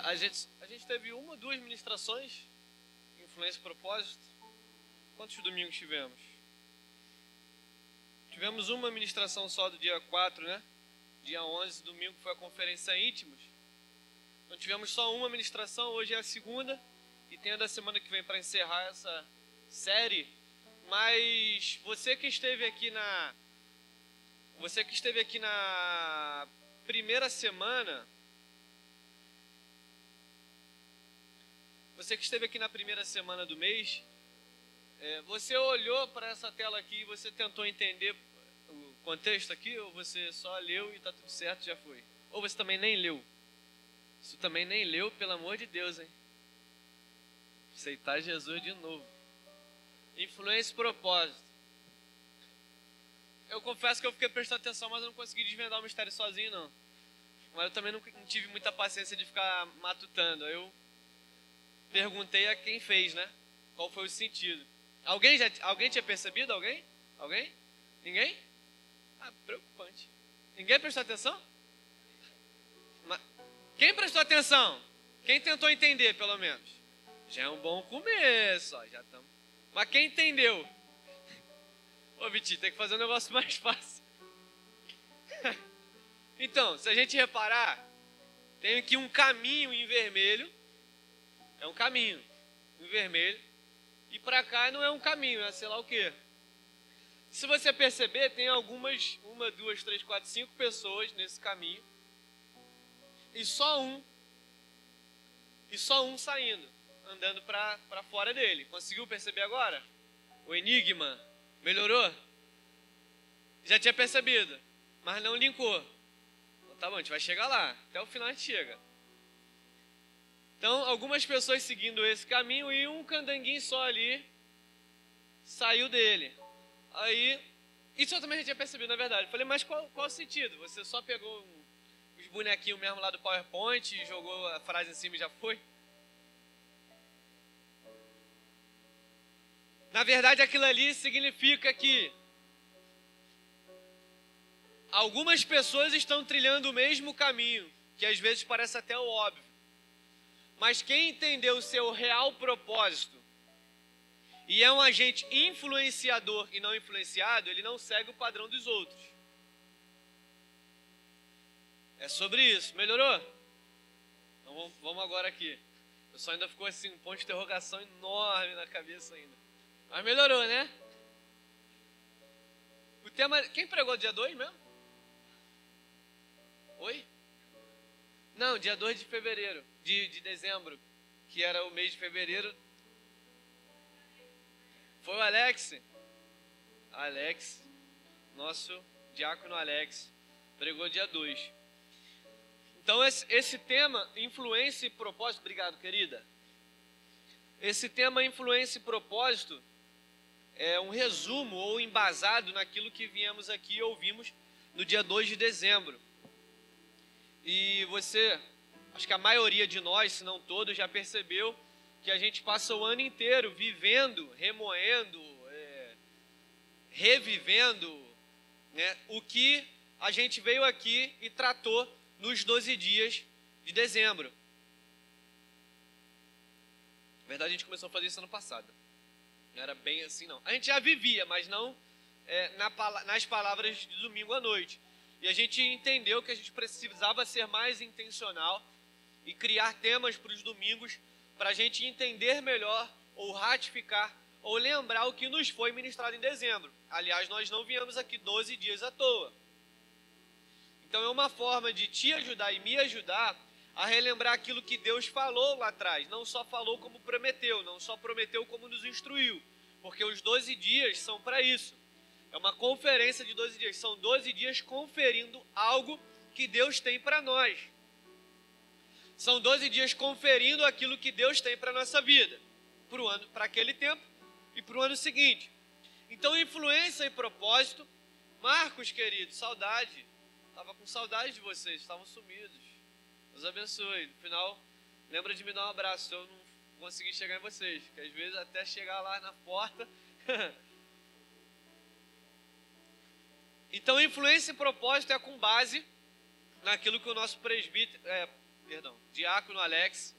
A gente teve uma ou duas ministrações, influência e propósito. Quantos domingos tivemos? Tivemos uma ministração só do dia 4, né? Dia 11, domingo, foi a conferência íntimos. Então tivemos só uma ministração, hoje é a segunda. E tem a da semana que vem para encerrar essa série. Mas você que esteve aqui na primeira semana, do mês, você olhou para essa tela aqui e você tentou entender o contexto aqui, ou você só leu e está tudo certo, já foi? Ou você também nem leu? Se também nem leu, pelo amor de Deus, hein? Aceitar Jesus de novo. Influência e propósito. Eu confesso que eu fiquei prestando atenção, mas eu não consegui desvendar o mistério sozinho, não. Mas eu também não tive muita paciência de ficar matutando. Eu perguntei a quem fez, né? Qual foi o sentido. Alguém tinha percebido? Alguém? Ninguém? Ah, preocupante. Ninguém prestou atenção? Quem prestou atenção? Quem tentou entender, pelo menos? Já é um bom começo, ó, já estamos. Mas quem entendeu? Ô, Vitinho, tem que fazer um negócio mais fácil. Então, se a gente reparar, tem aqui um caminho em vermelho. É um caminho em vermelho. E para cá não é um caminho, é sei lá o quê. Se você perceber, tem algumas, 1, 2, 3, 4, 5 pessoas nesse caminho. E só um saindo, andando para fora dele. Conseguiu perceber agora? O enigma melhorou? Já tinha percebido, mas não linkou. Então, tá bom, a gente vai chegar lá. Até o final a gente chega. Então, algumas pessoas seguindo esse caminho e um candanguinho só ali saiu dele. Aí, isso eu também já tinha percebido, na verdade. Falei, mas qual o sentido? Você só pegou os bonequinhos mesmo lá do PowerPoint e jogou a frase em cima e já foi? Na verdade, aquilo ali significa que algumas pessoas estão trilhando o mesmo caminho, que às vezes parece até o óbvio. Mas quem entendeu o seu real propósito e é um agente influenciador e não influenciado, ele não segue o padrão dos outros. É sobre isso. Melhorou? Então vamos agora aqui. Eu só ainda ficou assim, um ponto de interrogação enorme na cabeça ainda. Mas melhorou, né? O tema... Quem pregou dia 2 mesmo? Oi? Não, dia 2 de fevereiro. De dezembro. Que era o mês de fevereiro. Foi o Alex. Alex. Nosso diácono Alex. Pregou dia 2. Então esse tema, influência e propósito... Obrigado, querida. Esse tema, influência e propósito, é um resumo ou embasado naquilo que viemos aqui e ouvimos no dia 2 de dezembro. E você, acho que a maioria de nós, se não todos, já percebeu que a gente passa o ano inteiro vivendo, remoendo, revivendo, né, o que a gente veio aqui e tratou nos 12 dias de dezembro. Na verdade, a gente começou a fazer isso ano passado. Não era bem assim, não. A gente já vivia, mas não nas palavras de domingo à noite. E a gente entendeu que a gente precisava ser mais intencional e criar temas para os domingos para a gente entender melhor, ou ratificar, ou lembrar o que nos foi ministrado em dezembro. Aliás, nós não viemos aqui 12 dias à toa. Então é uma forma de te ajudar e me ajudar a relembrar aquilo que Deus falou lá atrás. Não só falou como prometeu, não só prometeu como nos instruiu. Porque os 12 dias são para isso. É uma conferência de 12 dias. São 12 dias conferindo algo que Deus tem para nós. São 12 dias conferindo aquilo que Deus tem para a nossa vida. Para aquele tempo e para o ano seguinte. Então, influência e propósito. Marcos, querido, saudade. Estava com saudade de vocês, estavam sumidos. Deus abençoe. No final, lembra de me dar um abraço. Eu não consegui chegar em vocês. Que às vezes até chegar lá na porta. Então, influência e propósito é com base naquilo que o nosso presbítero, Perdão. Diácono Alex.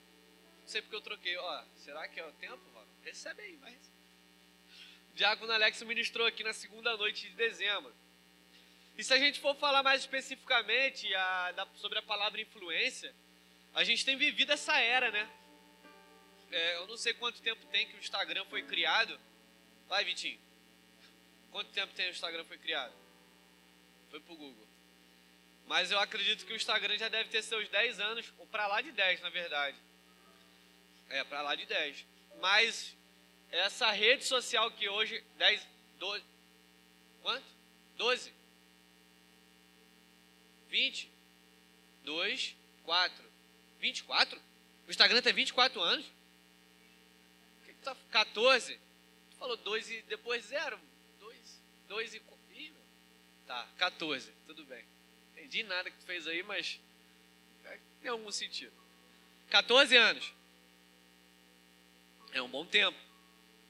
Não sei porque eu troquei. Ó, será que é o tempo? Recebe aí, vai receber. Diácono Alex ministrou aqui na segunda noite de dezembro. E se a gente for falar mais especificamente sobre a palavra influência, a gente tem vivido essa era, né? Eu não sei quanto tempo tem que o Instagram foi criado. Vai, Vitinho. Quanto tempo tem o Instagram foi criado? Foi pro Google. Mas eu acredito que o Instagram já deve ter seus 10 anos, ou para lá de 10, na verdade. Para lá de 10. Mas essa rede social que hoje, 10, 12, quanto? 12? 20? 2, 4. 24? O Instagram tem 24 anos? O que tá? 14? Tu falou 2 e depois 0? 2 e... Ih, tá, 14, tudo bem. Entendi nada que tu fez aí, mas tem algum sentido. 14 anos. É um bom tempo.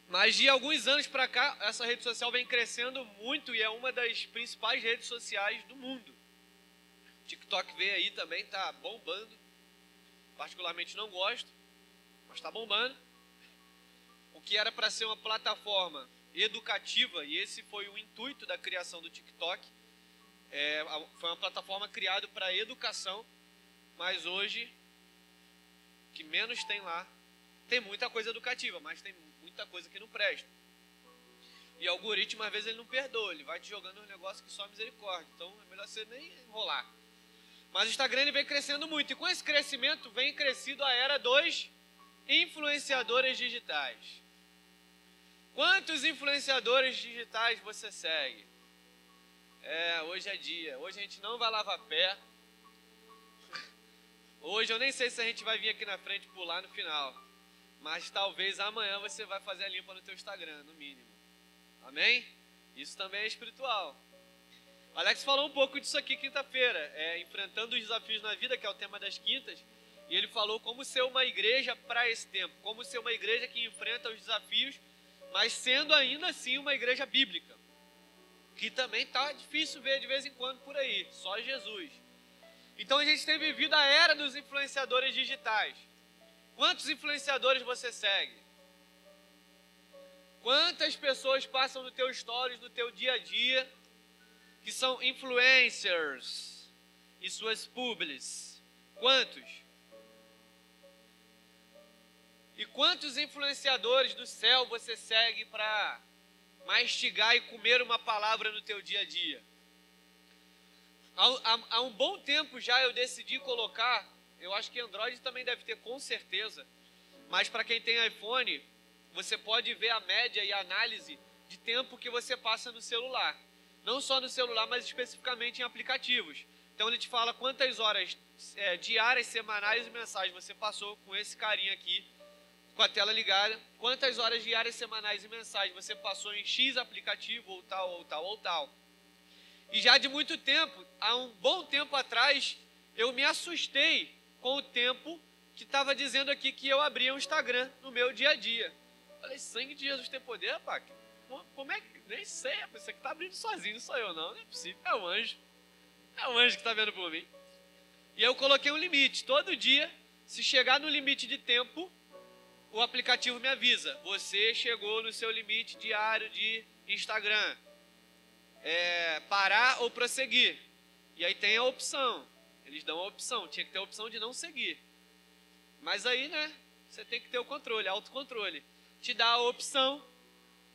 Mas de alguns anos para cá, essa rede social vem crescendo muito e é uma das principais redes sociais do mundo. O TikTok veio aí também, tá bombando. Particularmente não gosto, mas está bombando. O que era para ser uma plataforma educativa, e esse foi o intuito da criação do TikTok, foi uma plataforma criada para educação, mas hoje, o que menos tem lá, tem muita coisa educativa, mas tem muita coisa que não presta. E o algoritmo, às vezes, ele não perdoa, ele vai te jogando um negócio que só misericórdia, então é melhor você nem enrolar. Mas o Instagram ele vem crescendo muito, e com esse crescimento vem crescido a era dos influenciadores digitais. Quantos influenciadores digitais você segue? Hoje é dia, hoje a gente não vai lavar pé. Hoje eu nem sei se a gente vai vir aqui na frente e pular no final, mas talvez amanhã você vai fazer a limpa no teu Instagram, no mínimo. Amém? Isso também é espiritual. Alex falou um pouco disso aqui quinta-feira, enfrentando os desafios na vida, que é o tema das quintas, e ele falou como ser uma igreja para esse tempo, como ser uma igreja que enfrenta os desafios, mas sendo ainda assim uma igreja bíblica, que também está difícil ver de vez em quando por aí, só Jesus. Então a gente tem vivido a era dos influenciadores digitais. Quantos influenciadores você segue? Quantas pessoas passam no teu stories, no teu dia a dia, que são influencers e suas publis? Quantos? E quantos influenciadores do céu você segue para mastigar e comer uma palavra no teu dia a dia? Há um bom tempo já eu decidi colocar, eu acho que Android também deve ter com certeza, mas para quem tem iPhone, você pode ver a média e a análise de tempo que você passa no celular. Não só no celular, mas especificamente em aplicativos. Então ele te fala quantas horas diárias, semanais e mensais você passou com esse carinha aqui, com a tela ligada, quantas horas diárias, semanais e mensais você passou em X aplicativo, ou tal, ou tal, ou tal. E já de muito tempo, há um bom tempo atrás, eu me assustei com o tempo que estava dizendo aqui que eu abria um Instagram no meu dia a dia. Falei, sangue de Jesus tem poder, rapaz? Como é que... Nem sei, você que está abrindo sozinho, não sou eu não é possível, é um anjo. É um anjo que está vendo por mim. E eu coloquei um limite, todo dia, se chegar no limite de tempo, o aplicativo me avisa, você chegou no seu limite diário de Instagram. Parar ou prosseguir. E aí tem a opção, eles dão a opção, tinha que ter a opção de não seguir. Mas aí, né, você tem que ter o controle, autocontrole. Te dá a opção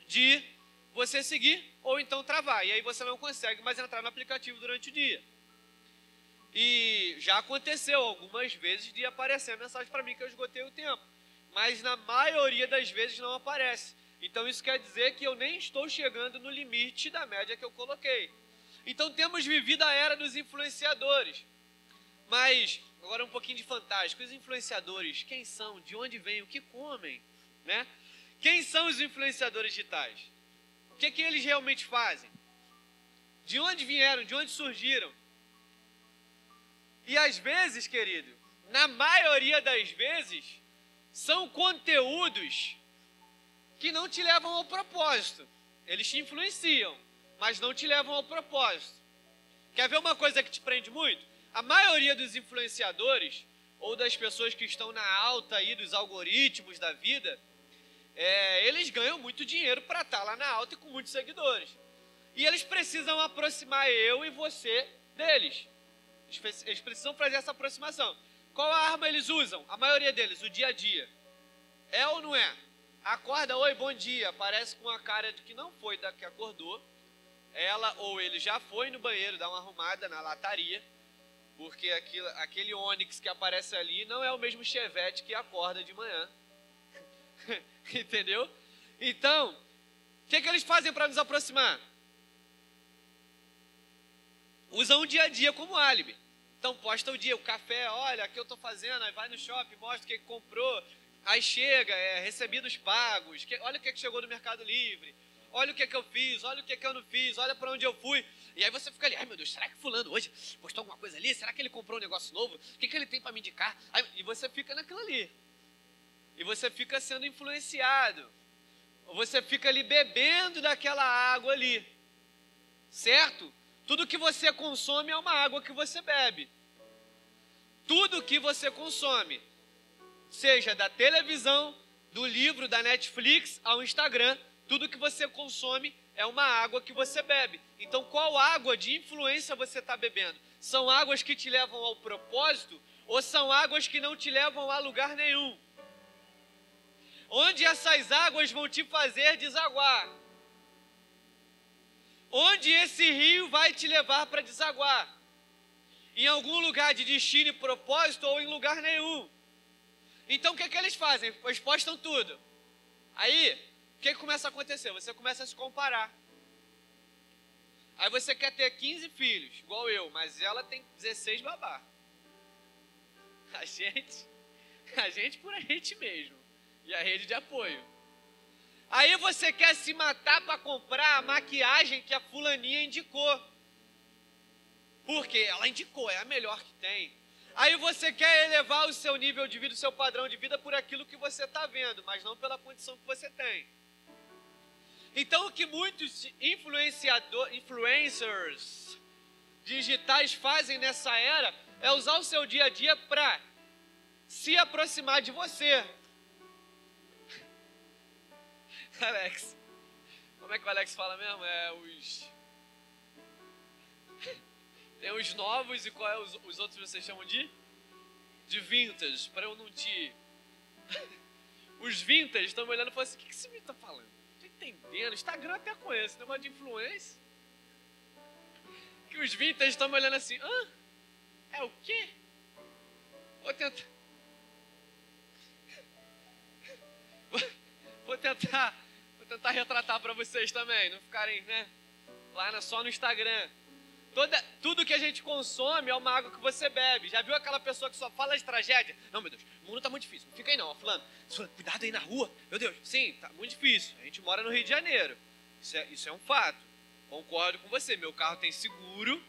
de você seguir ou então travar. E aí você não consegue mais entrar no aplicativo durante o dia. E já aconteceu algumas vezes de aparecer a mensagem para mim que eu esgotei o tempo. Mas na maioria das vezes não aparece. Então isso quer dizer que eu nem estou chegando no limite da média que eu coloquei. Então temos vivido a era dos influenciadores. Mas, agora um pouquinho de fantástico. Os influenciadores, quem são? De onde vêm? O que comem? Né? Quem são os influenciadores digitais? O que eles realmente fazem? De onde vieram? De onde surgiram? E às vezes, querido, na maioria das vezes, são conteúdos que não te levam ao propósito. Eles te influenciam, mas não te levam ao propósito. Quer ver uma coisa que te prende muito? A maioria dos influenciadores, ou das pessoas que estão na alta aí dos algoritmos da vida, eles ganham muito dinheiro para estar lá na alta e com muitos seguidores. E eles precisam aproximar eu e você deles. Eles precisam fazer essa aproximação. Qual a arma eles usam? A maioria deles, o dia a dia. É ou não é? Acorda, oi, bom dia. Aparece com a cara de que não foi da que acordou. Ela ou ele já foi no banheiro dar uma arrumada na lataria. Porque aquele Onix que aparece ali não é o mesmo Chevette que acorda de manhã. Entendeu? Então, o que eles fazem para nos aproximar? Usam o dia a dia como álibi. Então posta o dia, o café, olha, aqui eu estou fazendo, aí vai no shopping, mostra o que comprou, aí chega, recebidos pagos, olha o que chegou no Mercado Livre, olha o que eu fiz, olha o que eu não fiz, olha para onde eu fui. E aí você fica ali, ai meu Deus, será que fulano hoje postou alguma coisa ali? Será que ele comprou um negócio novo? O que ele tem para me indicar? E você fica naquilo ali. E você fica sendo influenciado. Você fica ali bebendo daquela água ali. Certo? Tudo que você consome é uma água que você bebe. Tudo que você consome, seja da televisão, do livro, da Netflix, ao Instagram, tudo que você consome é uma água que você bebe. Então, qual água de influência você está bebendo? São águas que te levam ao propósito ou são águas que não te levam a lugar nenhum? Onde essas águas vão te fazer desaguar? Onde esse rio vai te levar para desaguar? Em algum lugar de destino e propósito ou em lugar nenhum? Então o que eles fazem? Eles postam tudo. Aí, o que começa a acontecer? Você começa a se comparar. Aí você quer ter 15 filhos, igual eu, mas ela tem 16 babá. A gente por a gente mesmo. E a rede de apoio. Aí você quer se matar para comprar a maquiagem que a fulaninha indicou. Porque ela indicou, é a melhor que tem. Aí você quer elevar o seu nível de vida, o seu padrão de vida por aquilo que você está vendo, mas não pela condição que você tem. Então o que muitos influencers digitais fazem nessa era é usar o seu dia a dia para se aproximar de você. Alex, como é que o Alex fala mesmo? Tem os novos e qual é os outros vocês chamam de? De vintage, para eu não te... Os vintage estão me olhando e falando assim, o que esse menino está falando? Não estou entendendo, Instagram até conhece, negócio de influência. Que os vintage estão me olhando assim, hã? É o quê? Vou tentar retratar para vocês também, não ficarem, né, lá só no Instagram. Tudo que a gente consome é uma água que você bebe. Já viu aquela pessoa que só fala de tragédia? Não, meu Deus, o mundo tá muito difícil. Não fica aí não, ó, fulano. Cuidado aí na rua. Meu Deus, sim, tá muito difícil. A gente mora no Rio de Janeiro. Isso é um fato. Concordo com você. Meu carro tem seguro,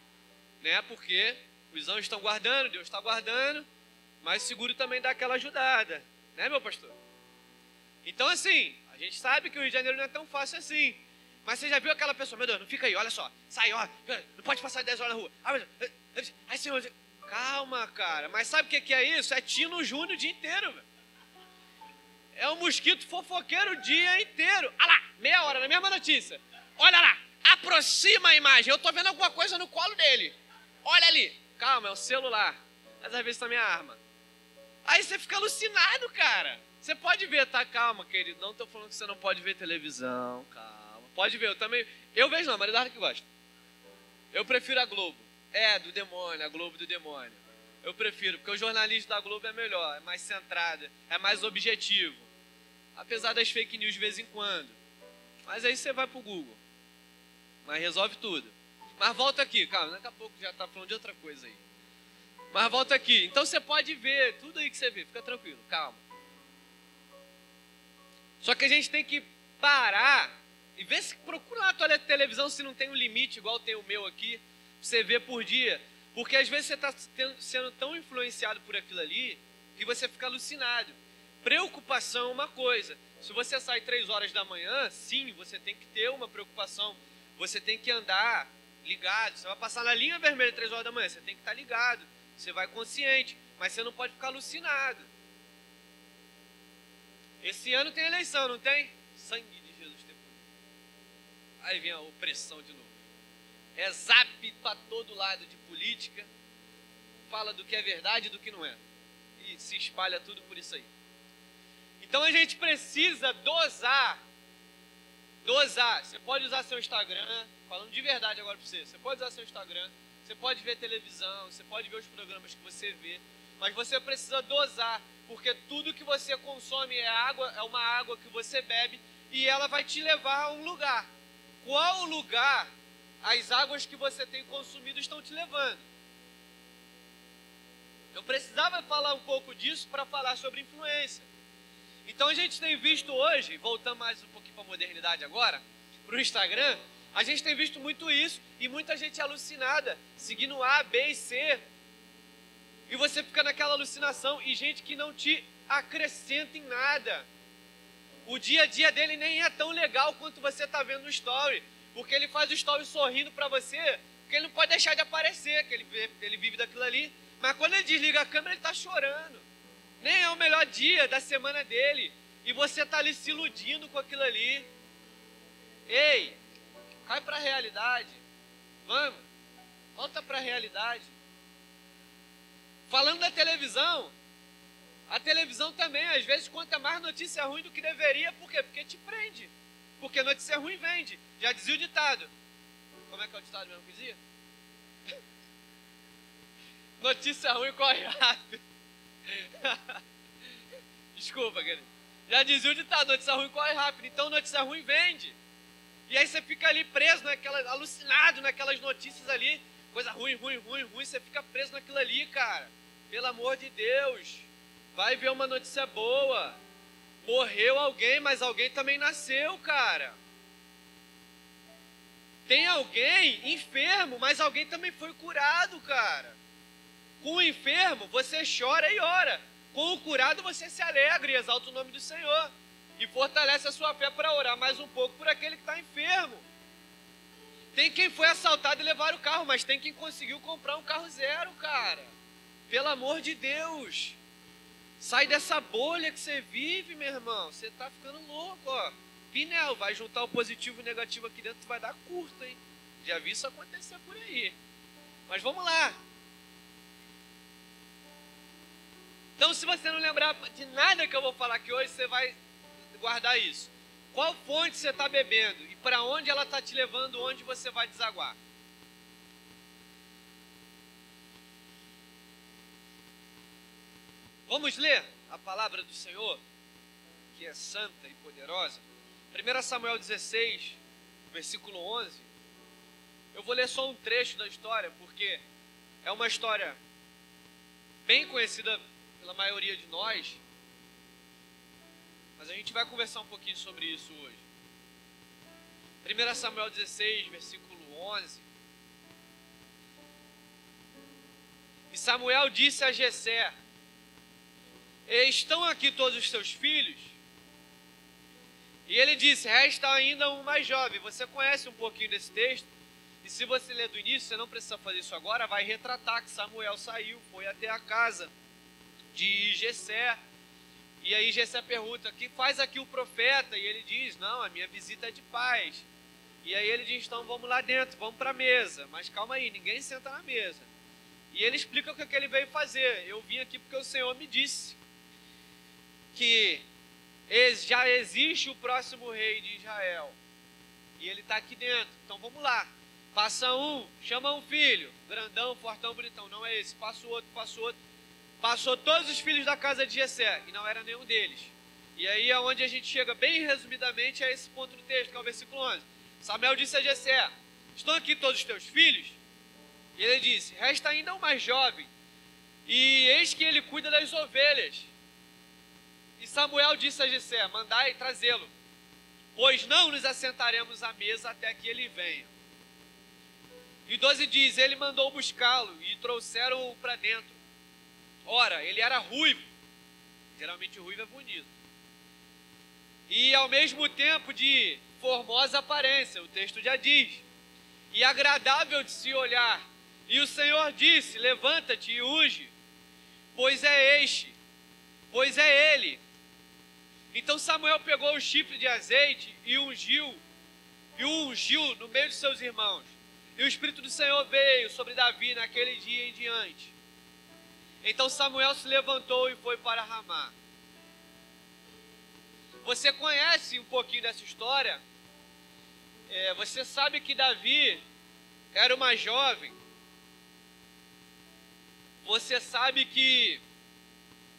né? Porque os anjos estão guardando, Deus está guardando. Mas o seguro também dá aquela ajudada. Né, meu pastor? Então, assim, a gente sabe que o Rio de Janeiro não é tão fácil assim. Mas você já viu aquela pessoa, meu Deus, não fica aí, olha só, sai, ó, não pode passar de 10 horas na rua. Ai, senhor, calma, cara, mas sabe o que é isso? É Tino Júnior o dia inteiro, velho. É um mosquito fofoqueiro o dia inteiro. Ah lá, meia hora, na mesma notícia. Olha lá, aproxima a imagem, eu tô vendo alguma coisa no colo dele. Olha ali, calma, é o celular, mas às vezes também é a arma. Aí você fica alucinado, cara. Você pode ver, tá? Calma, querido, não tô falando que você não pode ver televisão, calma. Pode ver, eu também. Eu vejo não, mas Eduardo que gosta. Eu prefiro a Globo. Do demônio, a Globo do demônio. Eu prefiro, porque o jornalismo da Globo é melhor, é mais centrado, é mais objetivo. Apesar das fake news de vez em quando. Mas aí você vai pro Google. Mas resolve tudo. Mas volta aqui, calma, daqui a pouco já tá falando de outra coisa aí. Mas volta aqui. Então você pode ver tudo aí que você vê, fica tranquilo, calma. Só que a gente tem que parar e vê se procura na tua televisão se não tem um limite igual tem o meu aqui, pra você ver por dia. Porque às vezes você está sendo tão influenciado por aquilo ali que você fica alucinado. Preocupação é uma coisa. Se você sai 3 horas da manhã, sim, você tem que ter uma preocupação. Você tem que andar ligado. Você vai passar na linha vermelha 3 horas da manhã, você tem que estar ligado. Você vai consciente. mas você não pode ficar alucinado. Esse ano tem eleição, não tem? Sangue de Jesus tem poder. Aí vem a opressão de novo. É zap para todo lado de política, fala do que é verdade e do que não é. E se espalha tudo por isso aí. Então a gente precisa dosar. Você pode usar seu Instagram, falando de verdade agora para você pode usar seu Instagram, você pode ver televisão, você pode ver os programas que você vê, mas você precisa dosar, porque tudo que você consome é água, é uma água que você bebe e ela vai te levar a um lugar. Qual lugar as águas que você tem consumido estão te levando? Eu precisava falar um pouco disso para falar sobre influência. Então a gente tem visto hoje, voltando mais um pouquinho para a modernidade agora, para o Instagram, a gente tem visto muito isso e muita gente alucinada, seguindo A, B e C. E você fica naquela alucinação e gente que não te acrescenta em nada. O dia a dia dele nem é tão legal quanto você está vendo no story, porque ele faz o story sorrindo para você, porque ele não pode deixar de aparecer, que ele vive daquilo ali. Mas quando ele desliga a câmera, ele está chorando. Nem é o melhor dia da semana dele. E você está ali se iludindo com aquilo ali. Ei, cai para a realidade. Vamos, volta para a realidade. Falando da televisão, a televisão também, às vezes, conta mais notícia ruim do que deveria. Por quê? Porque te prende. Porque notícia ruim vende. Já dizia o ditado. Como é que é o ditado mesmo que dizia? Notícia ruim corre rápido. Desculpa, querido. Já dizia o ditado, notícia ruim corre rápido. Então notícia ruim vende. E aí você fica ali preso alucinado naquelas notícias ali. Coisa ruim, você fica preso naquilo ali, cara. Pelo amor de Deus. Vai ver uma notícia boa. Morreu alguém, mas alguém também nasceu, cara. Tem alguém enfermo, mas alguém também foi curado, cara. Com o enfermo, você chora e ora. Com o curado, você se alegra e exalta o nome do Senhor. E fortalece a sua fé para orar mais um pouco por aquele que está enfermo. Tem quem foi assaltado e levaram o carro, mas tem quem conseguiu comprar um carro zero, cara. Pelo amor de Deus. Sai dessa bolha que você vive, meu irmão. Você está ficando louco, ó. Pinel, vai juntar o positivo e o negativo aqui dentro, vai dar curto, hein? Já vi isso acontecer por aí. Mas vamos lá. Então, se você não lembrar de nada que eu vou falar aqui hoje, você vai guardar isso. Qual fonte você está bebendo e para onde ela está te levando, onde você vai desaguar? Vamos ler a palavra do Senhor, que é santa e poderosa. 1 Samuel 16, versículo 11. Eu vou ler só um trecho da história, porque é uma história bem conhecida pela maioria de nós, mas a gente vai conversar um pouquinho sobre isso hoje. 1 Samuel 16, versículo 11. E Samuel disse a Jessé: estão aqui todos os teus filhos? E ele disse: resta ainda um mais jovem. Você conhece um pouquinho desse texto? E se você ler do início, você não precisa fazer isso agora, vai retratar que Samuel saiu, foi até a casa de Jessé. E aí Jessé pergunta: o que faz aqui o profeta? E ele diz: não, a minha visita é de paz. E aí ele diz: então vamos lá dentro, vamos para a mesa. Mas calma aí, ninguém senta na mesa. E ele explica o que ele veio fazer. Eu vim aqui porque o Senhor me disse que já existe o próximo rei de Israel. E ele está aqui dentro. Então vamos lá. Passa um, chama um filho, grandão, fortão, bonitão. Não é esse, passa o outro, passa o outro. Passou todos os filhos da casa de Jessé, e não era nenhum deles. E aí é onde a gente chega bem resumidamente a esse ponto do texto, que é o versículo 11. Samuel disse a Jessé: estão aqui todos os teus filhos? E ele disse: resta ainda um mais jovem, e eis que ele cuida das ovelhas. E Samuel disse a Jessé: mandai trazê-lo, pois não nos assentaremos à mesa até que ele venha. E 12 diz: ele mandou buscá-lo, e trouxeram-o para dentro. Ora, ele era ruivo, geralmente ruivo é bonito, e ao mesmo tempo de formosa aparência, o texto já diz, e agradável de se olhar. E o Senhor disse: levanta-te e unge, pois é ele. Então Samuel pegou o chifre de azeite e o ungiu no meio de seus irmãos. E o Espírito do Senhor veio sobre Davi naquele dia em diante. Então Samuel se levantou e foi para Ramá. Você conhece um pouquinho dessa história? Você sabe que Davi era uma jovem. Você sabe que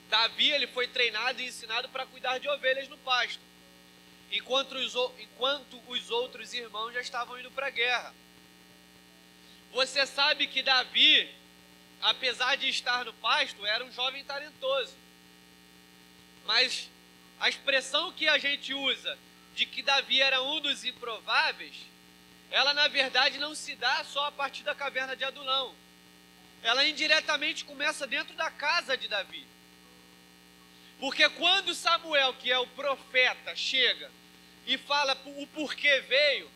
Davi ele foi treinado e ensinado para cuidar de ovelhas no pasto, enquanto os outros irmãos já estavam indo para a guerra. Você sabe que Davi, apesar de estar no pasto, era um jovem talentoso. Mas a expressão que a gente usa de que Davi era um dos improváveis, ela na verdade não se dá só a partir da caverna de Adulão. Ela indiretamente começa dentro da casa de Davi. Porque quando Samuel, que é o profeta, chega e fala o porquê veio,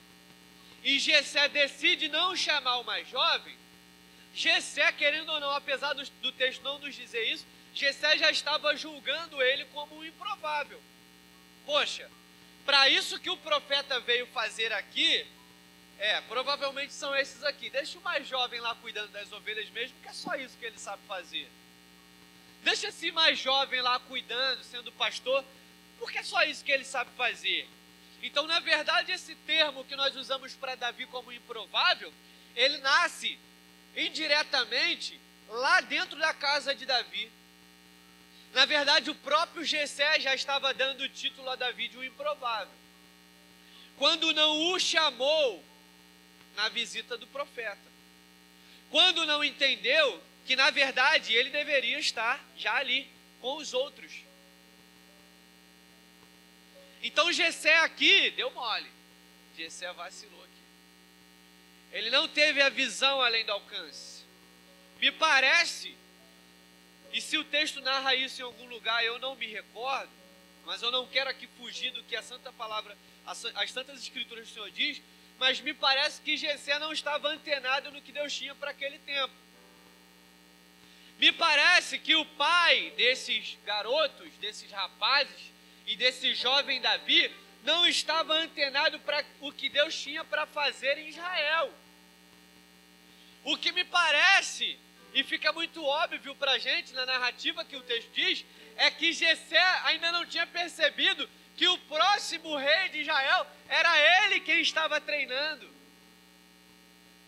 e Jessé decide não chamar o mais jovem, Jessé, querendo ou não, apesar do texto não nos dizer isso, Jessé já estava julgando ele como um improvável. Poxa, para isso que o profeta veio fazer aqui, provavelmente são esses aqui. Deixa o mais jovem lá cuidando das ovelhas mesmo, que é só isso que ele sabe fazer. Deixa esse mais jovem lá cuidando, sendo pastor, porque é só isso que ele sabe fazer. Então, na verdade, esse termo que nós usamos para Davi como improvável, ele nasce indiretamente lá dentro da casa de Davi. Na verdade, o próprio Jessé já estava dando o título a Davi de um improvável, quando não o chamou na visita do profeta. Quando não entendeu que, na verdade, ele deveria estar já ali, com os outros. Então, Jessé aqui deu mole. Jessé vacilou aqui. Ele não teve a visão além do alcance. Me parece, e se o texto narra isso em algum lugar, eu não me recordo, mas eu não quero aqui fugir do que a Santa Palavra, as Santas Escrituras do Senhor diz, mas me parece que Jessé não estava antenado no que Deus tinha para aquele tempo. Me parece que o pai desses garotos, desses rapazes e desse jovem Davi não estava antenado para o que Deus tinha para fazer em Israel. O que me parece, e fica muito óbvio para a gente na narrativa que o texto diz, é que Jessé ainda não tinha percebido que o próximo rei de Israel era ele quem estava treinando.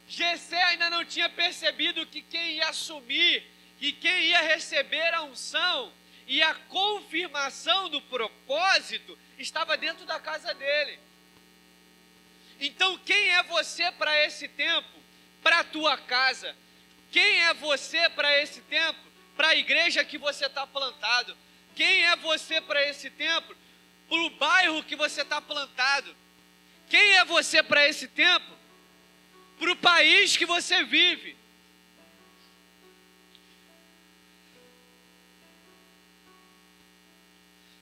Jessé ainda não tinha percebido que quem ia assumir e quem ia receber a unção e a confirmação do propósito estava dentro da casa dele. Então, quem é você para esse tempo, para a tua casa? Quem é você para esse tempo, para a igreja que você está plantado? Quem é você para esse tempo, para o bairro que você está plantado? Quem é você para esse tempo, para o país que você vive?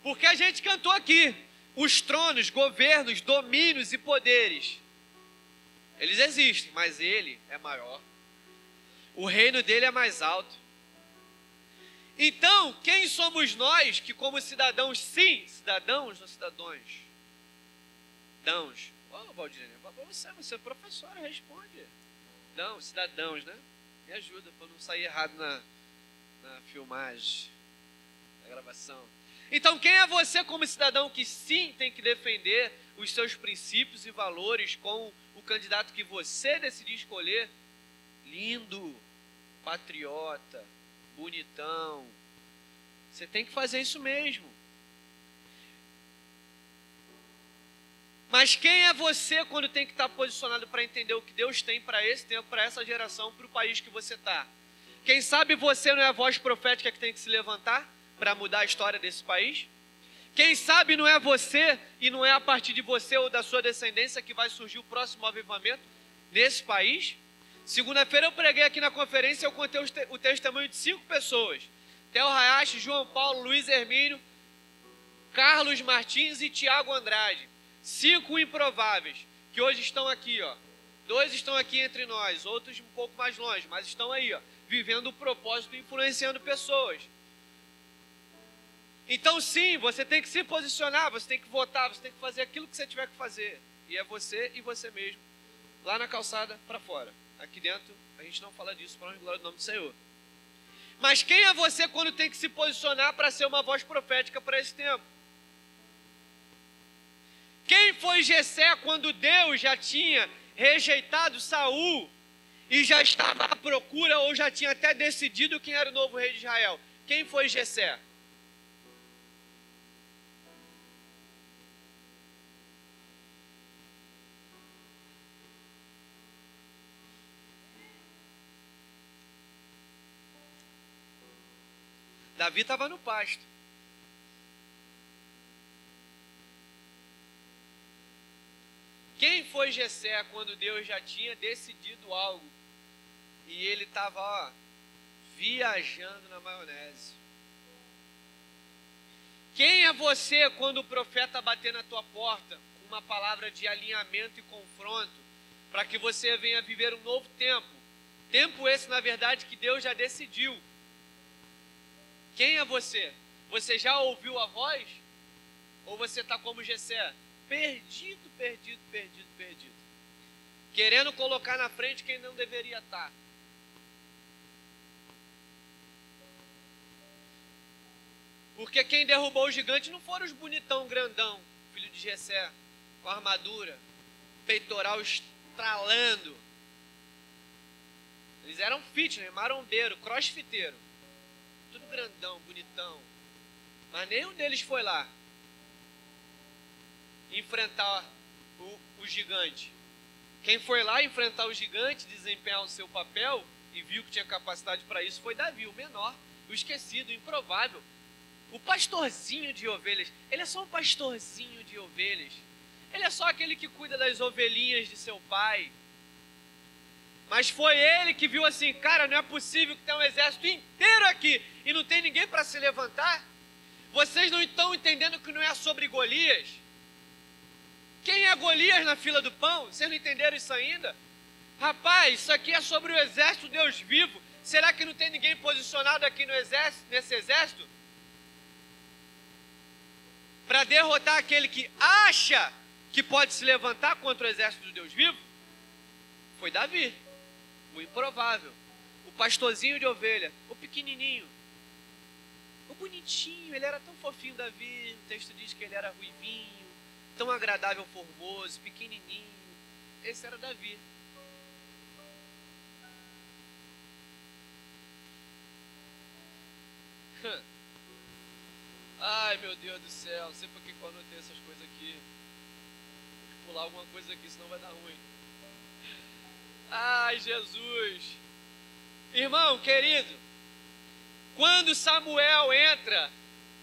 Porque a gente cantou aqui, os tronos, governos, domínios e poderes, eles existem, mas ele é maior. O reino dele é mais alto. Então, quem somos nós que como cidadãos, sim, cidadãos ou cidadãos? Dãos. Valdirene, você é professora, responde. Não, cidadãos, né? Me ajuda para não sair errado na filmagem, na gravação. Então, quem é você como cidadão que sim tem que defender os seus princípios e valores com o candidato que você decidir escolher? Lindo, patriota, bonitão. Você tem que fazer isso mesmo. Mas quem é você quando tem que estar posicionado para entender o que Deus tem para esse tempo, para essa geração, para o país que você está? Quem sabe você não é a voz profética que tem que se levantar para mudar a história desse país? Quem sabe não é você e não é a partir de você ou da sua descendência que vai surgir o próximo avivamento nesse país? Segunda-feira eu preguei aqui na conferência, eu contei o testemunho de 5 pessoas. Theo Hayashi, João Paulo, Luiz Hermínio, Carlos Martins e Tiago Andrade. 5 improváveis que hoje estão aqui, ó. 2 estão aqui entre nós, outros um pouco mais longe, mas estão aí, ó, vivendo o propósito e influenciando pessoas. Então sim, você tem que se posicionar, você tem que votar, você tem que fazer aquilo que você tiver que fazer. E é você e você mesmo, lá na calçada para fora. Aqui dentro, a gente não fala disso, para a glória do nome do Senhor. Mas quem é você quando tem que se posicionar para ser uma voz profética para esse tempo? Quem foi Jessé quando Deus já tinha rejeitado Saul e já estava à procura ou já tinha até decidido quem era o novo rei de Israel? Quem foi Jessé? Davi estava no pasto. Quem foi Jessé quando Deus já tinha decidido algo e ele estava viajando na maionese? Quem é você quando o profeta bater na tua porta com uma palavra de alinhamento e confronto para que você venha viver um novo tempo? Tempo esse, na verdade, que Deus já decidiu. Quem é você? Você já ouviu a voz? Ou você está como Jessé? Perdido. Querendo colocar na frente quem não deveria estar. Porque quem derrubou o gigante não foram os bonitão grandão, filho de Jessé, com armadura, peitoral estralando. Eles eram fitness, marombeiro, crossfiteiro. Tudo grandão, bonitão. Mas nenhum deles foi lá enfrentar o gigante. Quem foi lá enfrentar o gigante, desempenhar o seu papel e viu que tinha capacidade para isso foi Davi, o menor, o esquecido, o improvável. O pastorzinho de ovelhas. Ele é só um pastorzinho de ovelhas. Ele é só aquele que cuida das ovelhinhas de seu pai. Mas foi ele que viu assim, cara, não é possível que tenha um exército inteiro aqui e não tem ninguém para se levantar. Vocês não estão entendendo que não é sobre Golias? Quem é Golias na fila do pão? Vocês não entenderam isso ainda? Rapaz, isso aqui é sobre o exército de Deus vivo. Será que não tem ninguém posicionado aqui no exército, nesse exército? Para derrotar aquele que acha que pode se levantar contra o exército de Deus vivo? Foi Davi, o improvável, o pastorzinho de ovelha, o pequenininho, o bonitinho. Ele era tão fofinho, Davi. O texto diz que ele era ruivinho, tão agradável, formoso, pequenininho. Esse era Davi. Ai, meu Deus do céu, não sei por que eu anotei essas coisas aqui. Vou pular alguma coisa aqui, senão vai dar ruim. Ai, Jesus. Irmão, querido, quando Samuel entra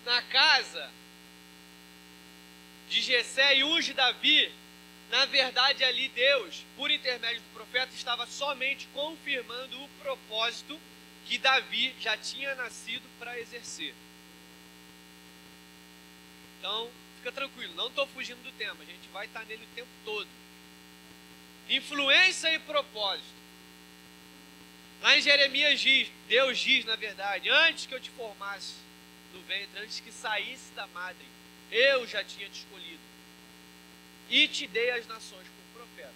na casa de Jessé e unge Davi, na verdade ali Deus, por intermédio do profeta, estava somente confirmando o propósito que Davi já tinha nascido para exercer. Então, fica tranquilo, não estou fugindo do tema, a gente vai estar nele o tempo todo. Influência e propósito. Lá em Jeremias diz, Deus diz na verdade, antes que eu te formasse no ventre, antes que saísse da madre, eu já tinha te escolhido e te dei as nações por profeta.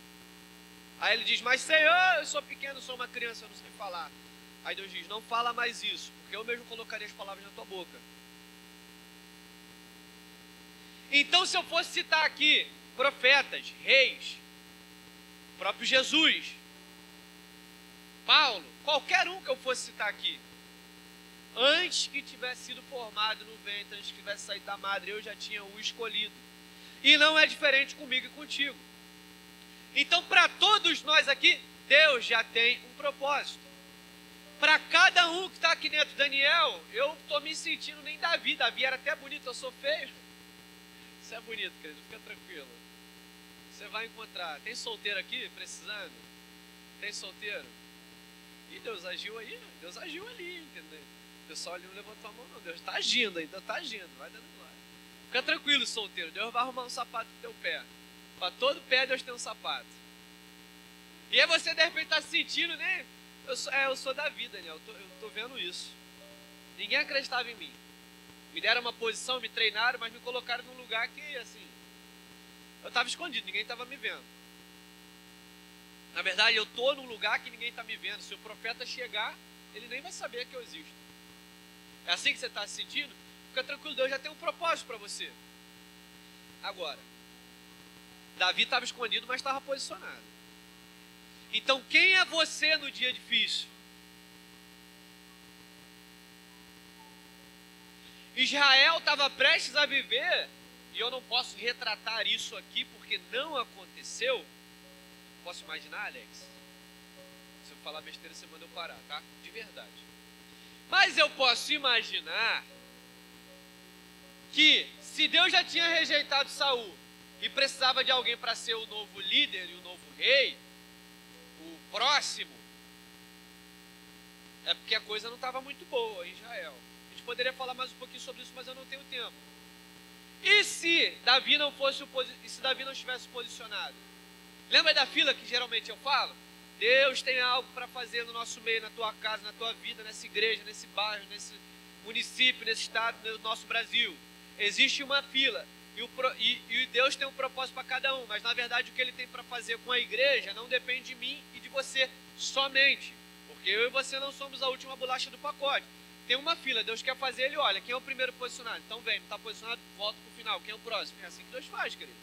Aí ele diz, mas Senhor, eu sou pequeno, sou uma criança, eu não sei falar. Aí Deus diz, não fala mais isso, porque eu mesmo colocarei as palavras na tua boca. Então, se eu fosse citar aqui profetas, reis, próprio Jesus, Paulo, qualquer um que eu fosse citar aqui, antes que tivesse sido formado no ventre, antes que tivesse saído da madre, eu já tinha o escolhido. E não é diferente comigo e contigo. Então, para todos nós aqui, Deus já tem um propósito. Para cada um que está aqui dentro, Daniel, eu estou me sentindo nem Davi. Davi era até bonito, eu sou feio. Isso é bonito, querido, fica tranquilo. Você vai encontrar. Tem solteiro aqui precisando? Tem solteiro? E Deus agiu aí, Deus agiu ali, entendeu? O pessoal ali não levantou a mão, não. Deus está agindo ainda, está agindo, vai dando glória. Fica tranquilo, solteiro. Deus vai arrumar um sapato pro teu pé. Para todo pé Deus tem um sapato. E aí você de repente está se sentindo, né? Eu sou da vida, Daniel. Eu tô vendo isso. Ninguém acreditava em mim. Me deram uma posição, me treinaram, mas me colocaram num lugar que, assim, eu estava escondido, ninguém estava me vendo. Na verdade, eu estou num lugar que ninguém está me vendo. Se o profeta chegar, ele nem vai saber que eu existo. É assim que você está se sentindo? Fica tranquilo, Deus já tem um propósito para você. Agora, Davi estava escondido, mas estava posicionado. Então, quem é você no dia difícil? Israel estava prestes a viver, e eu não posso retratar isso aqui porque não aconteceu. Posso imaginar, Alex? Se eu falar besteira, você manda eu parar, tá? De verdade. Mas eu posso imaginar que se Deus já tinha rejeitado Saul e precisava de alguém para ser o novo líder e o novo rei, o próximo, é porque a coisa não estava muito boa em Israel. A gente poderia falar mais um pouquinho sobre isso, mas eu não tenho tempo. E se Davi não estivesse posicionado? Lembra da fila que geralmente eu falo? Deus tem algo para fazer no nosso meio, na tua casa, na tua vida, nessa igreja, nesse bairro, nesse município, nesse estado, no nosso Brasil. Existe uma fila e Deus tem um propósito para cada um, mas na verdade o que Ele tem para fazer com a igreja não depende de mim e de você somente, porque eu e você não somos a última bolacha do pacote. Tem uma fila, Deus quer fazer, Ele olha, quem é o primeiro posicionado? Então vem, não está posicionado, volta para o final, quem é o próximo? É assim que Deus faz, querido.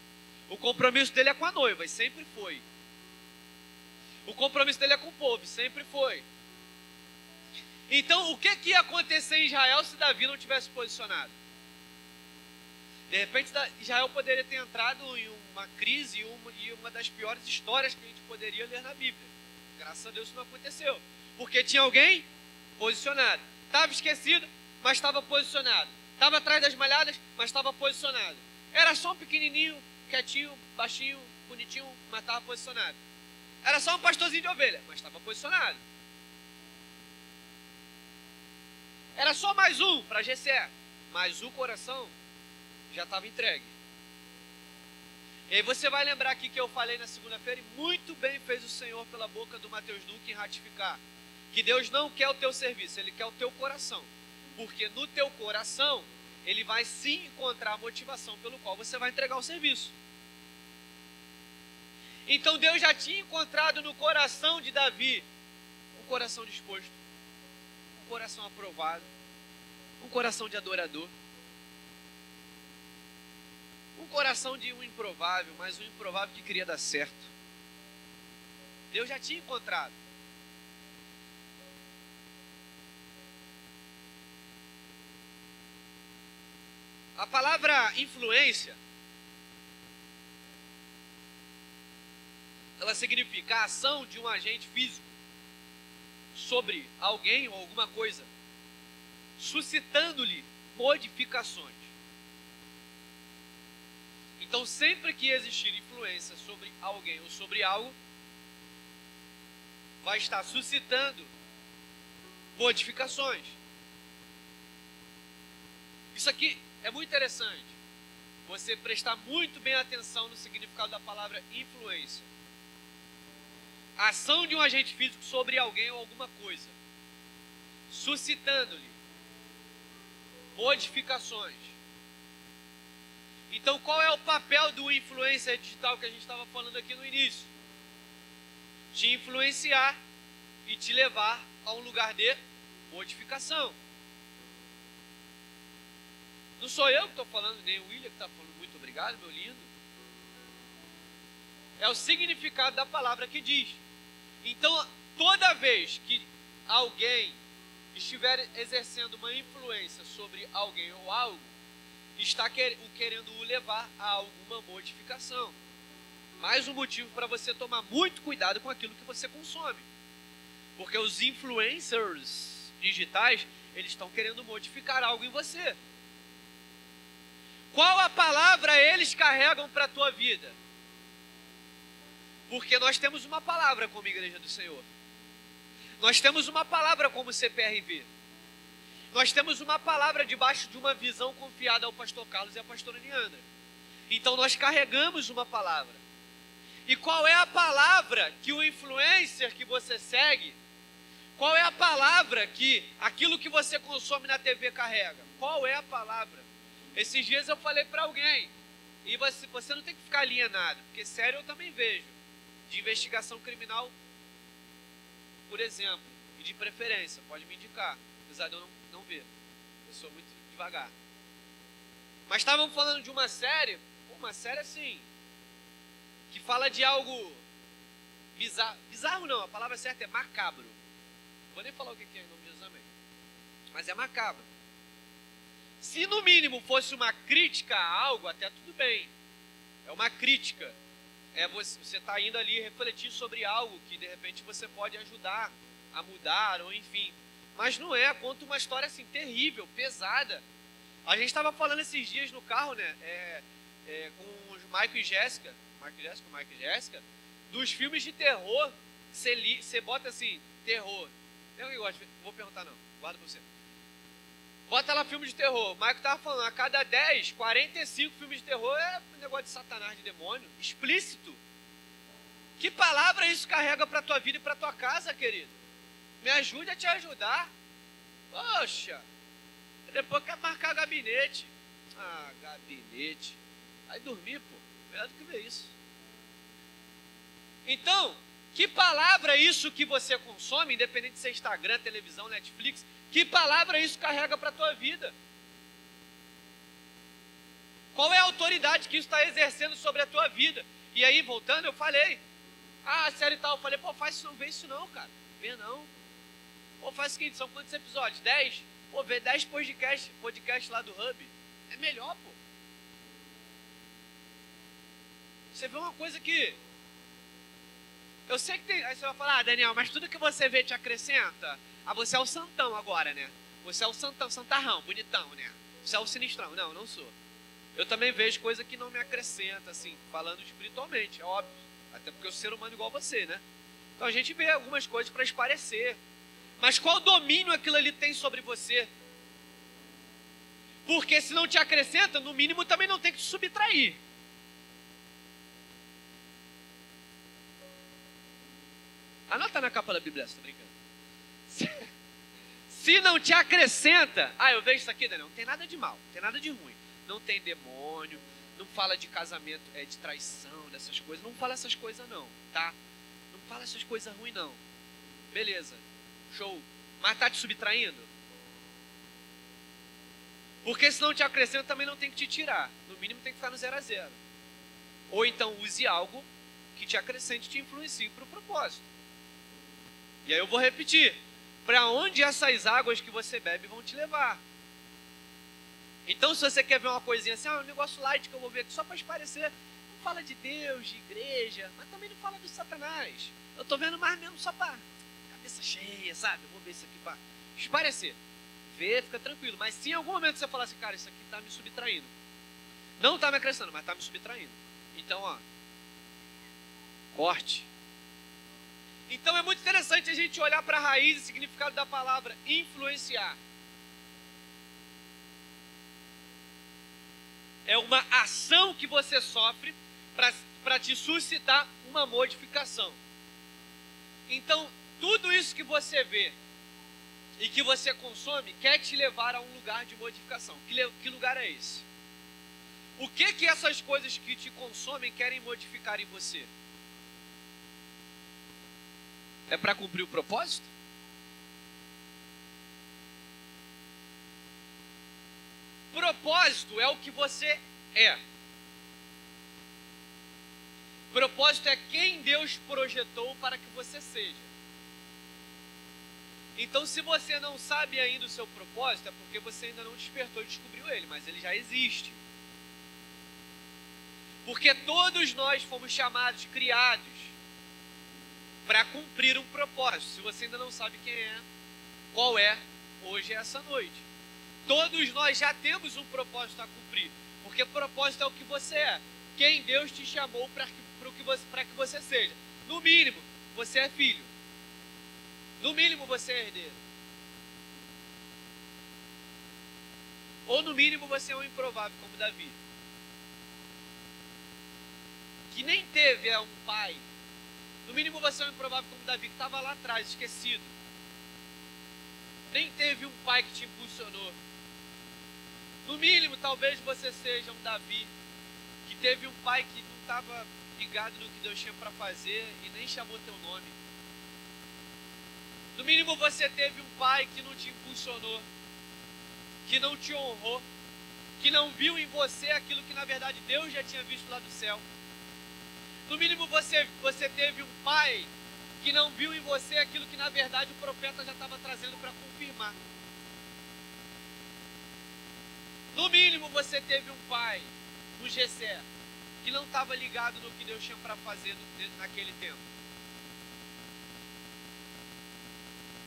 O compromisso dele é com a noiva, e sempre foi. O compromisso dele é com o povo, sempre foi. Então, o que ia acontecer em Israel se Davi não tivesse posicionado? De repente, Israel poderia ter entrado em uma crise e uma das piores histórias que a gente poderia ler na Bíblia. Graças a Deus isso não aconteceu. Porque tinha alguém posicionado. Estava esquecido, mas estava posicionado. Estava atrás das malhadas, mas estava posicionado. Era só um pequenininho, quietinho, baixinho, bonitinho, mas estava posicionado. Era só um pastorzinho de ovelha, mas estava posicionado. Era só mais um para GCE, mas o coração já estava entregue. E aí você vai lembrar aqui que eu falei na segunda-feira, e muito bem fez o Senhor pela boca do Mateus Duque em ratificar, que Deus não quer o teu serviço, Ele quer o teu coração. Porque no teu coração, Ele vai sim encontrar a motivação pelo qual você vai entregar o serviço. Então Deus já tinha encontrado no coração de Davi um coração disposto, um coração aprovado, um coração de adorador, um coração de um improvável, mas um improvável que queria dar certo. Deus já tinha encontrado. A palavra influência, ela significa a ação de um agente físico sobre alguém ou alguma coisa, suscitando-lhe modificações. Então, sempre que existir influência sobre alguém ou sobre algo, vai estar suscitando modificações. Isso aqui é muito interessante. Você prestar muito bem atenção no significado da palavra influência. A ação de um agente físico sobre alguém ou alguma coisa, suscitando-lhe modificações. Então, qual é o papel do influencer digital que a gente estava falando aqui no início? Te influenciar e te levar a um lugar de modificação. Não sou eu que estou falando, nem o William que está falando. Muito obrigado, meu lindo. É o significado da palavra que diz. Então, toda vez que alguém estiver exercendo uma influência sobre alguém ou algo, está querendo o levar a alguma modificação. Mais um motivo para você tomar muito cuidado com aquilo que você consome. Porque os influencers digitais, eles estão querendo modificar algo em você. Qual a palavra eles carregam para a tua vida? Porque nós temos uma palavra como Igreja do Senhor. Nós temos uma palavra como CPRV. Nós temos uma palavra debaixo de uma visão confiada ao pastor Carlos e à pastora Niandra. Então nós carregamos uma palavra. E qual é a palavra que o influencer que você segue, qual é a palavra que aquilo que você consome na TV carrega? qual é a palavra. Esses dias eu falei para alguém, e você não tem que ficar alienado, porque sério eu também vejo, de investigação criminal, por exemplo, e de preferência, pode me indicar, apesar de eu não ver, eu sou muito devagar. Mas estávamos falando de uma série assim, que fala de algo bizarro não, a palavra certa é macabro. Não vou nem falar o que é em nome de Jesus, amém. Mas é macabro. Se no mínimo fosse uma crítica a algo, até tudo bem. É uma crítica. Você está indo ali refletir sobre algo que de repente você pode ajudar a mudar, ou enfim. Mas não é, conta uma história assim terrível, pesada. A gente estava falando esses dias no carro, né? Com os Michael e Jéssica, dos filmes de terror. Você bota assim, terror. Eu não gosto, vou perguntar não, guarda pra você. Bota lá filme de terror. O Michael tava falando, a cada 10, 45 filmes de terror é um negócio de satanás, de demônio, explícito. Que palavra isso carrega pra tua vida e pra tua casa, querido? Me ajude a te ajudar. Poxa, depois quer marcar gabinete. Ah, gabinete. Vai dormir, pô. Melhor do que ver isso. Então, que palavra é isso que você consome, independente de ser Instagram, televisão, Netflix, que palavra isso carrega para a tua vida? Qual é a autoridade que isso está exercendo sobre a tua vida? E aí, voltando, eu falei, a série tal, eu falei, pô, faz isso não, vê isso não, cara. Vê não. Pô, faz o seguinte, são quantos episódios? 10? Pô, vê 10 podcast lá do Hub. É melhor, pô. Você vê uma coisa que... Eu sei que tem... Aí você vai falar, Daniel, mas tudo que você vê te acrescenta. Ah, você é o santão agora, né? Você é o santão, santarrão, bonitão, né? Você é o sinistrão. Não, não sou. Eu também vejo coisa que não me acrescenta, assim, falando espiritualmente, é óbvio. Até porque eu sou ser humano igual você, né? Então a gente vê algumas coisas para esparecer. Mas qual domínio aquilo ali tem sobre você? Porque se não te acrescenta, no mínimo também não tem que te subtrair. Anota na capa da Bíblia, estou brincando. Se não te acrescenta, eu vejo isso aqui, Daniel, não tem nada de mal, não tem nada de ruim. Não tem demônio, não fala de casamento, de traição, dessas coisas. Não fala essas coisas não, tá? Não fala essas coisas ruins não. Beleza, show. Mas tá te subtraindo? Porque se não te acrescenta, também não tem que te tirar. No mínimo tem que ficar no 0 a 0. Ou então use algo que te acrescente e te influencie para o propósito. E aí eu vou repetir. Para onde essas águas que você bebe vão te levar? Então se você quer ver uma coisinha assim, um negócio light que eu vou ver aqui só para esparecer, não fala de Deus, de igreja, mas também não fala do Satanás. Eu estou vendo mais mesmo só para cabeça cheia, sabe? Eu vou ver isso aqui para esparecer. Vê, fica tranquilo. Mas se em algum momento você falar assim, cara, isso aqui está me subtraindo. Não está me acrescentando, mas está me subtraindo. Então, corte. Então é muito interessante a gente olhar para a raiz e significado da palavra influenciar. É uma ação que você sofre para te suscitar uma modificação. Então, tudo isso que você vê e que você consome quer te levar a um lugar de modificação. Que lugar é esse? O que essas coisas que te consomem querem modificar em você? É para cumprir o propósito? Propósito é o que você é. Propósito é quem Deus projetou para que você seja. Então, se você não sabe ainda o seu propósito, é porque você ainda não despertou e descobriu ele, mas ele já existe. Porque todos nós fomos chamados, criados, para cumprir um propósito. Se você ainda não sabe quem é, qual é, hoje é essa noite. Todos nós já temos um propósito a cumprir, porque propósito é o que você é, quem Deus te chamou para que você seja. No mínimo, você é filho. No mínimo, você é herdeiro. Ou no mínimo, você é um improvável, como Davi, que nem teve um pai. No mínimo você é um improvável como Davi, que estava lá atrás, esquecido. Nem teve um pai que te impulsionou. No mínimo, talvez você seja um Davi, que teve um pai que não estava ligado no que Deus tinha para fazer e nem chamou teu nome. No mínimo, você teve um pai que não te impulsionou, que não te honrou, que não viu em você aquilo que na verdade Deus já tinha visto lá do céu. No mínimo, você teve um pai que não viu em você aquilo que na verdade o profeta já estava trazendo para confirmar. No mínimo, você teve um pai, no Jessé, que não estava ligado no que Deus tinha para fazer naquele tempo.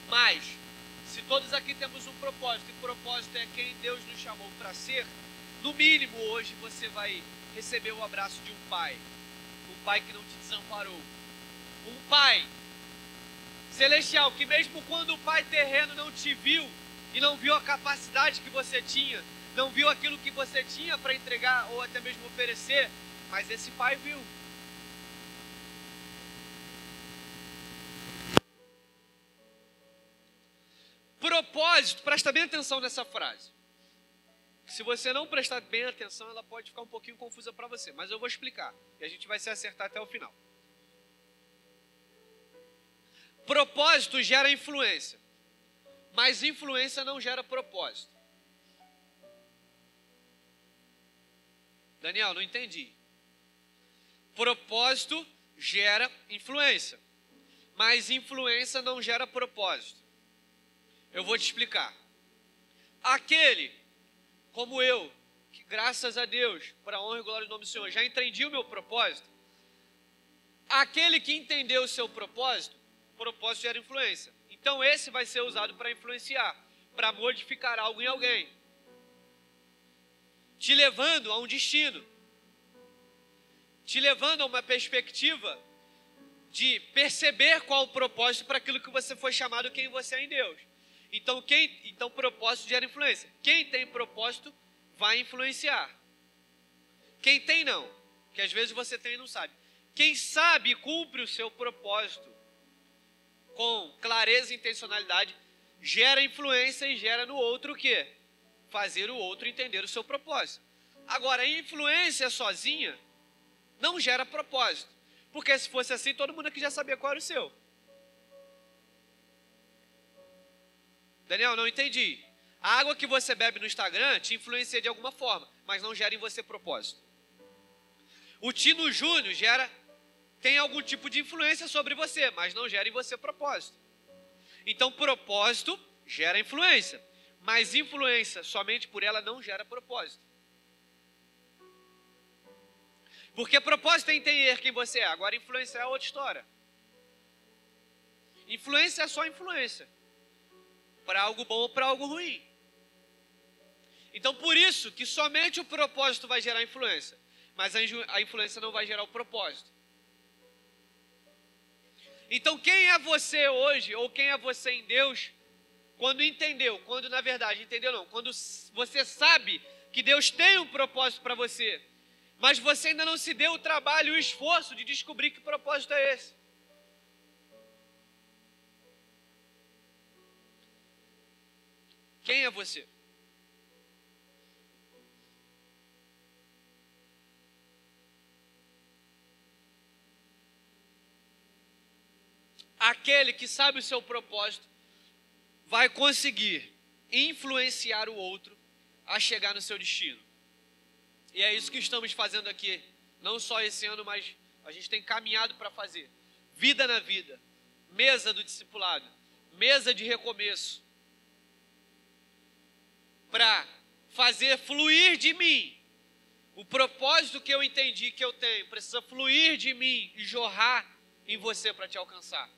Mas, se todos aqui temos um propósito, e o propósito é quem Deus nos chamou para ser, no mínimo hoje você vai receber o abraço de um pai que não te desamparou, um pai celestial, que mesmo quando o pai terreno não te viu, e não viu a capacidade que você tinha, não viu aquilo que você tinha para entregar, ou até mesmo oferecer, mas esse pai viu. Propósito, presta bem atenção nessa frase. Se você não prestar bem atenção, ela pode ficar um pouquinho confusa para você, mas eu vou explicar, e a gente vai se acertar até o final. Propósito gera influência, mas influência não gera propósito. Daniel, não entendi. Propósito gera influência, mas influência não gera propósito. Eu vou te explicar. Aquele, como eu, que graças a Deus, para a honra e glória do nome do Senhor, já entendi o meu propósito. Aquele que entendeu o seu propósito gera influência. Então esse vai ser usado para influenciar, para modificar algo em alguém, te levando a um destino, te levando a uma perspectiva de perceber qual o propósito para aquilo que você foi chamado, quem você é em Deus. Então propósito gera influência. Quem tem propósito vai influenciar. Quem tem não, que às vezes você tem e não sabe. Quem sabe e cumpre o seu propósito com clareza e intencionalidade, gera influência e gera no outro o quê? Fazer o outro entender o seu propósito. Agora, a influência sozinha não gera propósito, porque se fosse assim, todo mundo aqui já sabia qual era o seu. Daniel, não entendi. A água que você bebe no Instagram te influencia de alguma forma, mas não gera em você propósito. O Tino Júnior tem algum tipo de influência sobre você, mas não gera em você propósito. Então, propósito gera influência, mas influência somente por ela não gera propósito. Porque propósito é entender quem você é, agora influência é outra história. Influência é só influência, para algo bom ou para algo ruim. Então, por isso que somente o propósito vai gerar influência, mas a influência não vai gerar o propósito. Então, quem é você hoje, ou quem é você em Deus, quando entendeu, quando na verdade entendeu não, quando você sabe que Deus tem um propósito para você, mas você ainda não se deu o trabalho e o esforço de descobrir que propósito é esse. Quem é você? Aquele que sabe o seu propósito vai conseguir influenciar o outro a chegar no seu destino. E é isso que estamos fazendo aqui, não só esse ano, mas a gente tem caminhado para fazer. Vida na vida, mesa do discipulado, mesa de recomeço, para fazer fluir de mim o propósito que eu entendi que eu tenho, precisa fluir de mim e jorrar em você para te alcançar.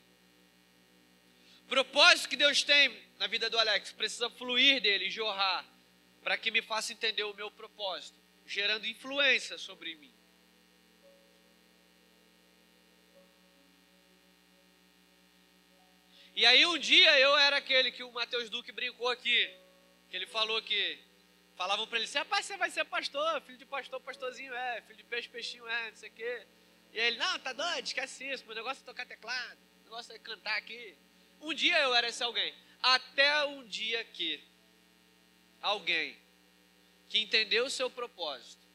O propósito que Deus tem na vida do Alex precisa fluir dele e jorrar para que me faça entender o meu propósito, gerando influência sobre mim. E aí um dia eu era aquele que o Matheus Duque brincou aqui, que ele falou que falavam para ele assim: rapaz, você vai ser pastor, filho de pastor, pastorzinho filho de peixe, peixinho não sei o quê. E aí ele: não, tá doido, esquece isso, meu negócio é tocar teclado, meu negócio é cantar aqui. Um dia eu era esse alguém, até um dia que alguém que entendeu o seu propósito,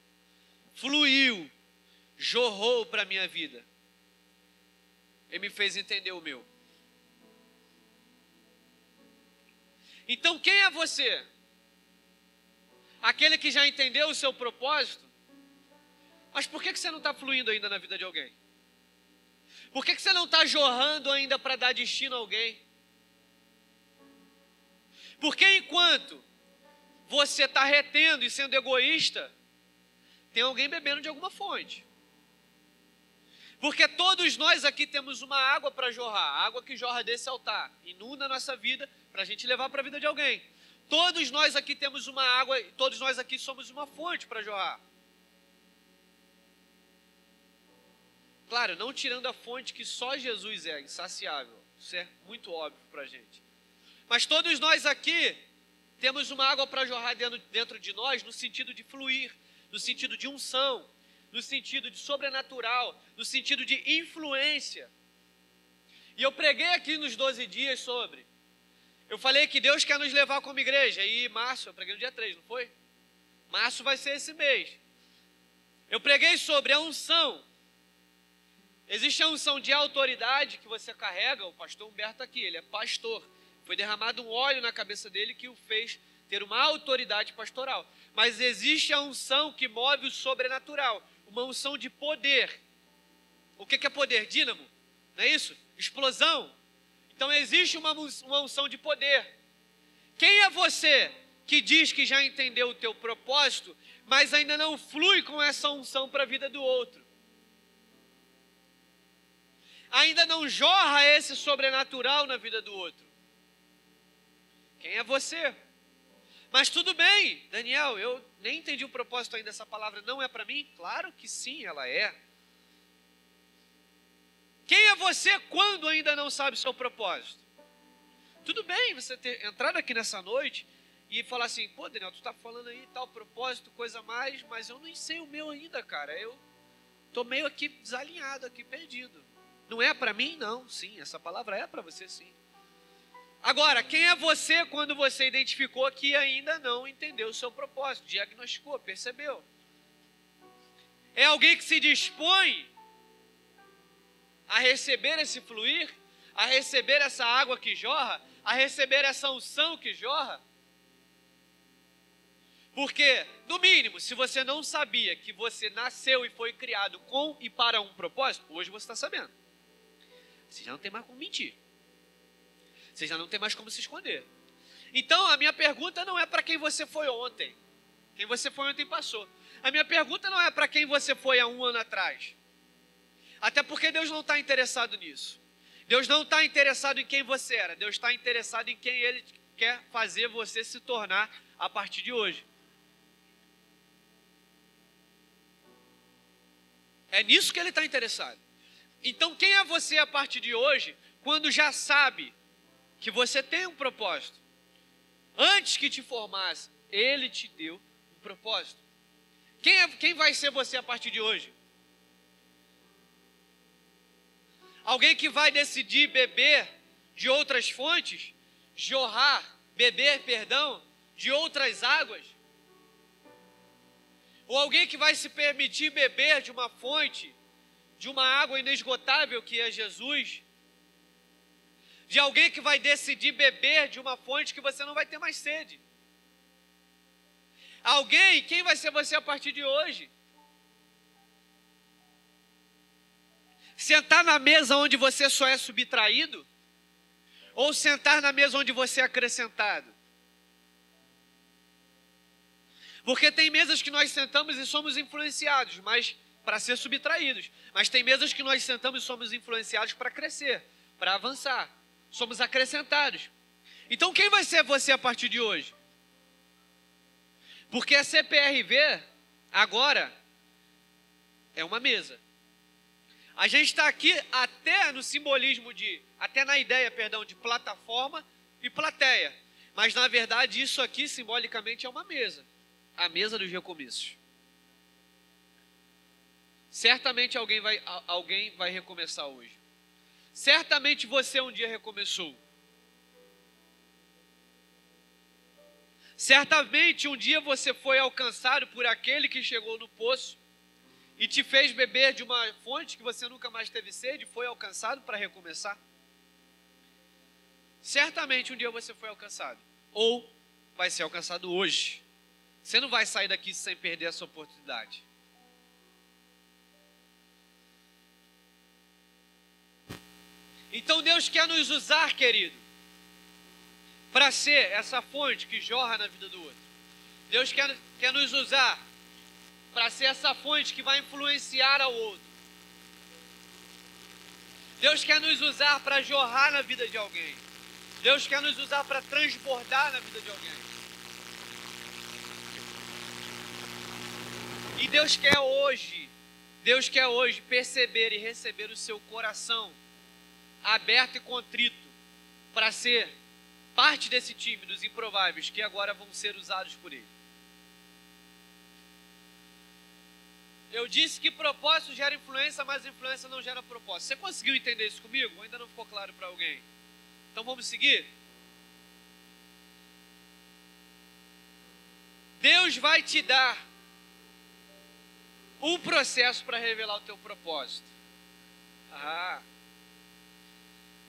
fluiu, jorrou para a minha vida, ele me fez entender o meu. Então quem é você? Aquele que já entendeu o seu propósito? Mas por que você não está fluindo ainda na vida de alguém? Por que você não está jorrando ainda para dar destino a alguém? Porque enquanto você está retendo e sendo egoísta, tem alguém bebendo de alguma fonte. Porque todos nós aqui temos uma água para jorrar, a água que jorra desse altar, inunda a nossa vida para a gente levar para a vida de alguém. Todos nós aqui temos uma água, todos nós aqui somos uma fonte para jorrar. Claro, não tirando a fonte que só Jesus é, insaciável. Isso é muito óbvio para a gente. Mas todos nós aqui temos uma água para jorrar dentro de nós, no sentido de fluir, no sentido de unção, no sentido de sobrenatural, no sentido de influência. E eu preguei aqui nos 12 dias sobre. Eu falei que Deus quer nos levar como igreja. E março, eu preguei no dia 3, não foi? Março vai ser esse mês. Eu preguei sobre a unção. Existe a unção de autoridade que você carrega. O pastor Humberto aqui, ele é pastor. Foi derramado um óleo na cabeça dele que o fez ter uma autoridade pastoral. Mas existe a unção que move o sobrenatural. Uma unção de poder. O que é poder? Dínamo. Não é isso? Explosão. Então existe uma unção de poder. Quem é você que diz que já entendeu o teu propósito, mas ainda não flui com essa unção para a vida do outro? Ainda não jorra esse sobrenatural na vida do outro? Quem é você? Mas tudo bem, Daniel, eu nem entendi o propósito ainda dessa palavra, não é para mim? Claro que sim, ela é. Quem é você quando ainda não sabe o seu propósito? Tudo bem você ter entrado aqui nessa noite e falar assim, pô, Daniel, tu está falando aí tal propósito, coisa mais, mas eu não sei o meu ainda, cara. Eu estou meio aqui desalinhado, aqui perdido. Não é para mim? Não, sim, essa palavra é para você sim. Agora, quem é você quando você identificou que ainda não entendeu o seu propósito, diagnosticou, percebeu? É alguém que se dispõe a receber esse fluir, a receber essa água que jorra, a receber essa unção que jorra? Porque, no mínimo, se você não sabia que você nasceu e foi criado com e para um propósito, hoje você está sabendo. Você já não tem mais como mentir. Você já não tem mais como se esconder. Então, a minha pergunta não é para quem você foi ontem. Quem você foi ontem passou. A minha pergunta não é para quem você foi há um ano atrás. Até porque Deus não está interessado nisso. Deus não está interessado em quem você era. Deus está interessado em quem Ele quer fazer você se tornar a partir de hoje. É nisso que Ele está interessado. Então, quem é você a partir de hoje, quando já sabe que você tem um propósito? Antes que te formasse, Ele te deu um propósito. Quem vai ser você a partir de hoje? Alguém que vai decidir beber de outras fontes, beber, de outras águas? Ou alguém que vai se permitir beber de uma fonte, de uma água inesgotável que é Jesus? De alguém que vai decidir beber de uma fonte que você não vai ter mais sede? Quem vai ser você a partir de hoje? Sentar na mesa onde você só é subtraído? Ou sentar na mesa onde você é acrescentado? Porque tem mesas que nós sentamos e somos influenciados, mas para ser subtraídos. Mas tem mesas que nós sentamos e somos influenciados para crescer, para avançar. Somos acrescentados. Então quem vai ser você a partir de hoje? Porque a CPRV agora é uma mesa. A gente está aqui até no simbolismo até na ideia, de plataforma e plateia. Mas na verdade isso aqui simbolicamente é uma mesa. A mesa dos recomeços. Certamente alguém vai recomeçar hoje. Certamente você um dia recomeçou. Certamente um dia você foi alcançado por aquele que chegou no poço e te fez beber de uma fonte que você nunca mais teve sede, foi alcançado para recomeçar. Certamente um dia você foi alcançado, ou vai ser alcançado hoje. Você não vai sair daqui sem perder essa oportunidade. Então Deus quer nos usar, querido, para ser essa fonte que jorra na vida do outro. Deus quer nos usar para ser essa fonte que vai influenciar ao outro. Deus quer nos usar para jorrar na vida de alguém. Deus quer nos usar para transbordar na vida de alguém. E Deus quer hoje perceber e receber o seu coração aberto e contrito para ser parte desse time dos improváveis que agora vão ser usados por Ele. Eu disse que propósito gera influência, mas influência não gera propósito. Você conseguiu entender isso comigo? Ou ainda não ficou claro para alguém? Então vamos seguir? Deus vai te dar um processo para revelar o teu propósito. Agora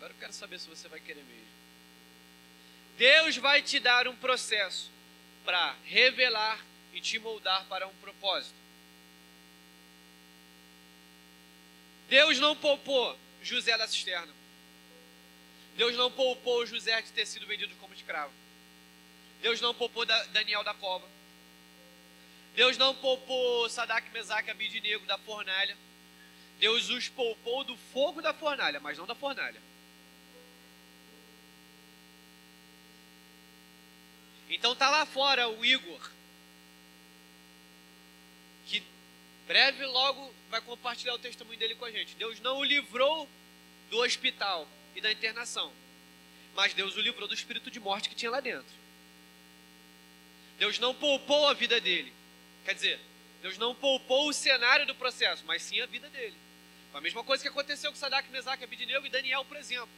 eu quero saber se você vai querer mesmo. Deus vai te dar um processo para revelar e te moldar para um propósito. Deus não poupou José da cisterna. Deus não poupou José de ter sido vendido como escravo. Deus não poupou Daniel da cova. Deus não poupou Sadraque, Mesaque e Abednego da fornalha. Deus os poupou do fogo da fornalha, mas não da fornalha. Então tá lá fora o Igor, que breve logo vai compartilhar o testemunho dele com a gente. Deus não o livrou do hospital e da internação, mas Deus o livrou do espírito de morte que tinha lá dentro. Deus não poupou a vida dele. Quer dizer, Deus não poupou o cenário do processo, mas sim a vida dele. Foi a mesma coisa que aconteceu com Sadraque, Mesaque, Abednego e Daniel, por exemplo.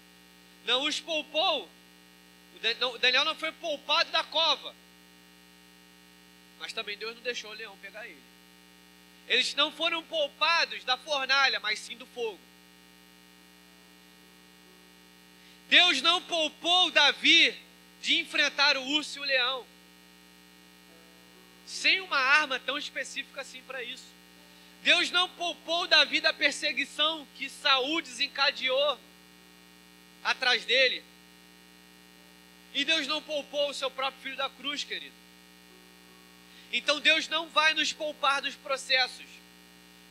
Não os poupou. Daniel não foi poupado da cova, mas também Deus não deixou o leão pegar ele. Eles não foram poupados da fornalha, mas sim do fogo. Deus não poupou Davi de enfrentar o urso e o leão, sem uma arma tão específica assim para isso. Deus não poupou Davi da perseguição que Saul desencadeou atrás dele. E Deus não poupou o seu próprio filho da cruz, querido. Então Deus não vai nos poupar dos processos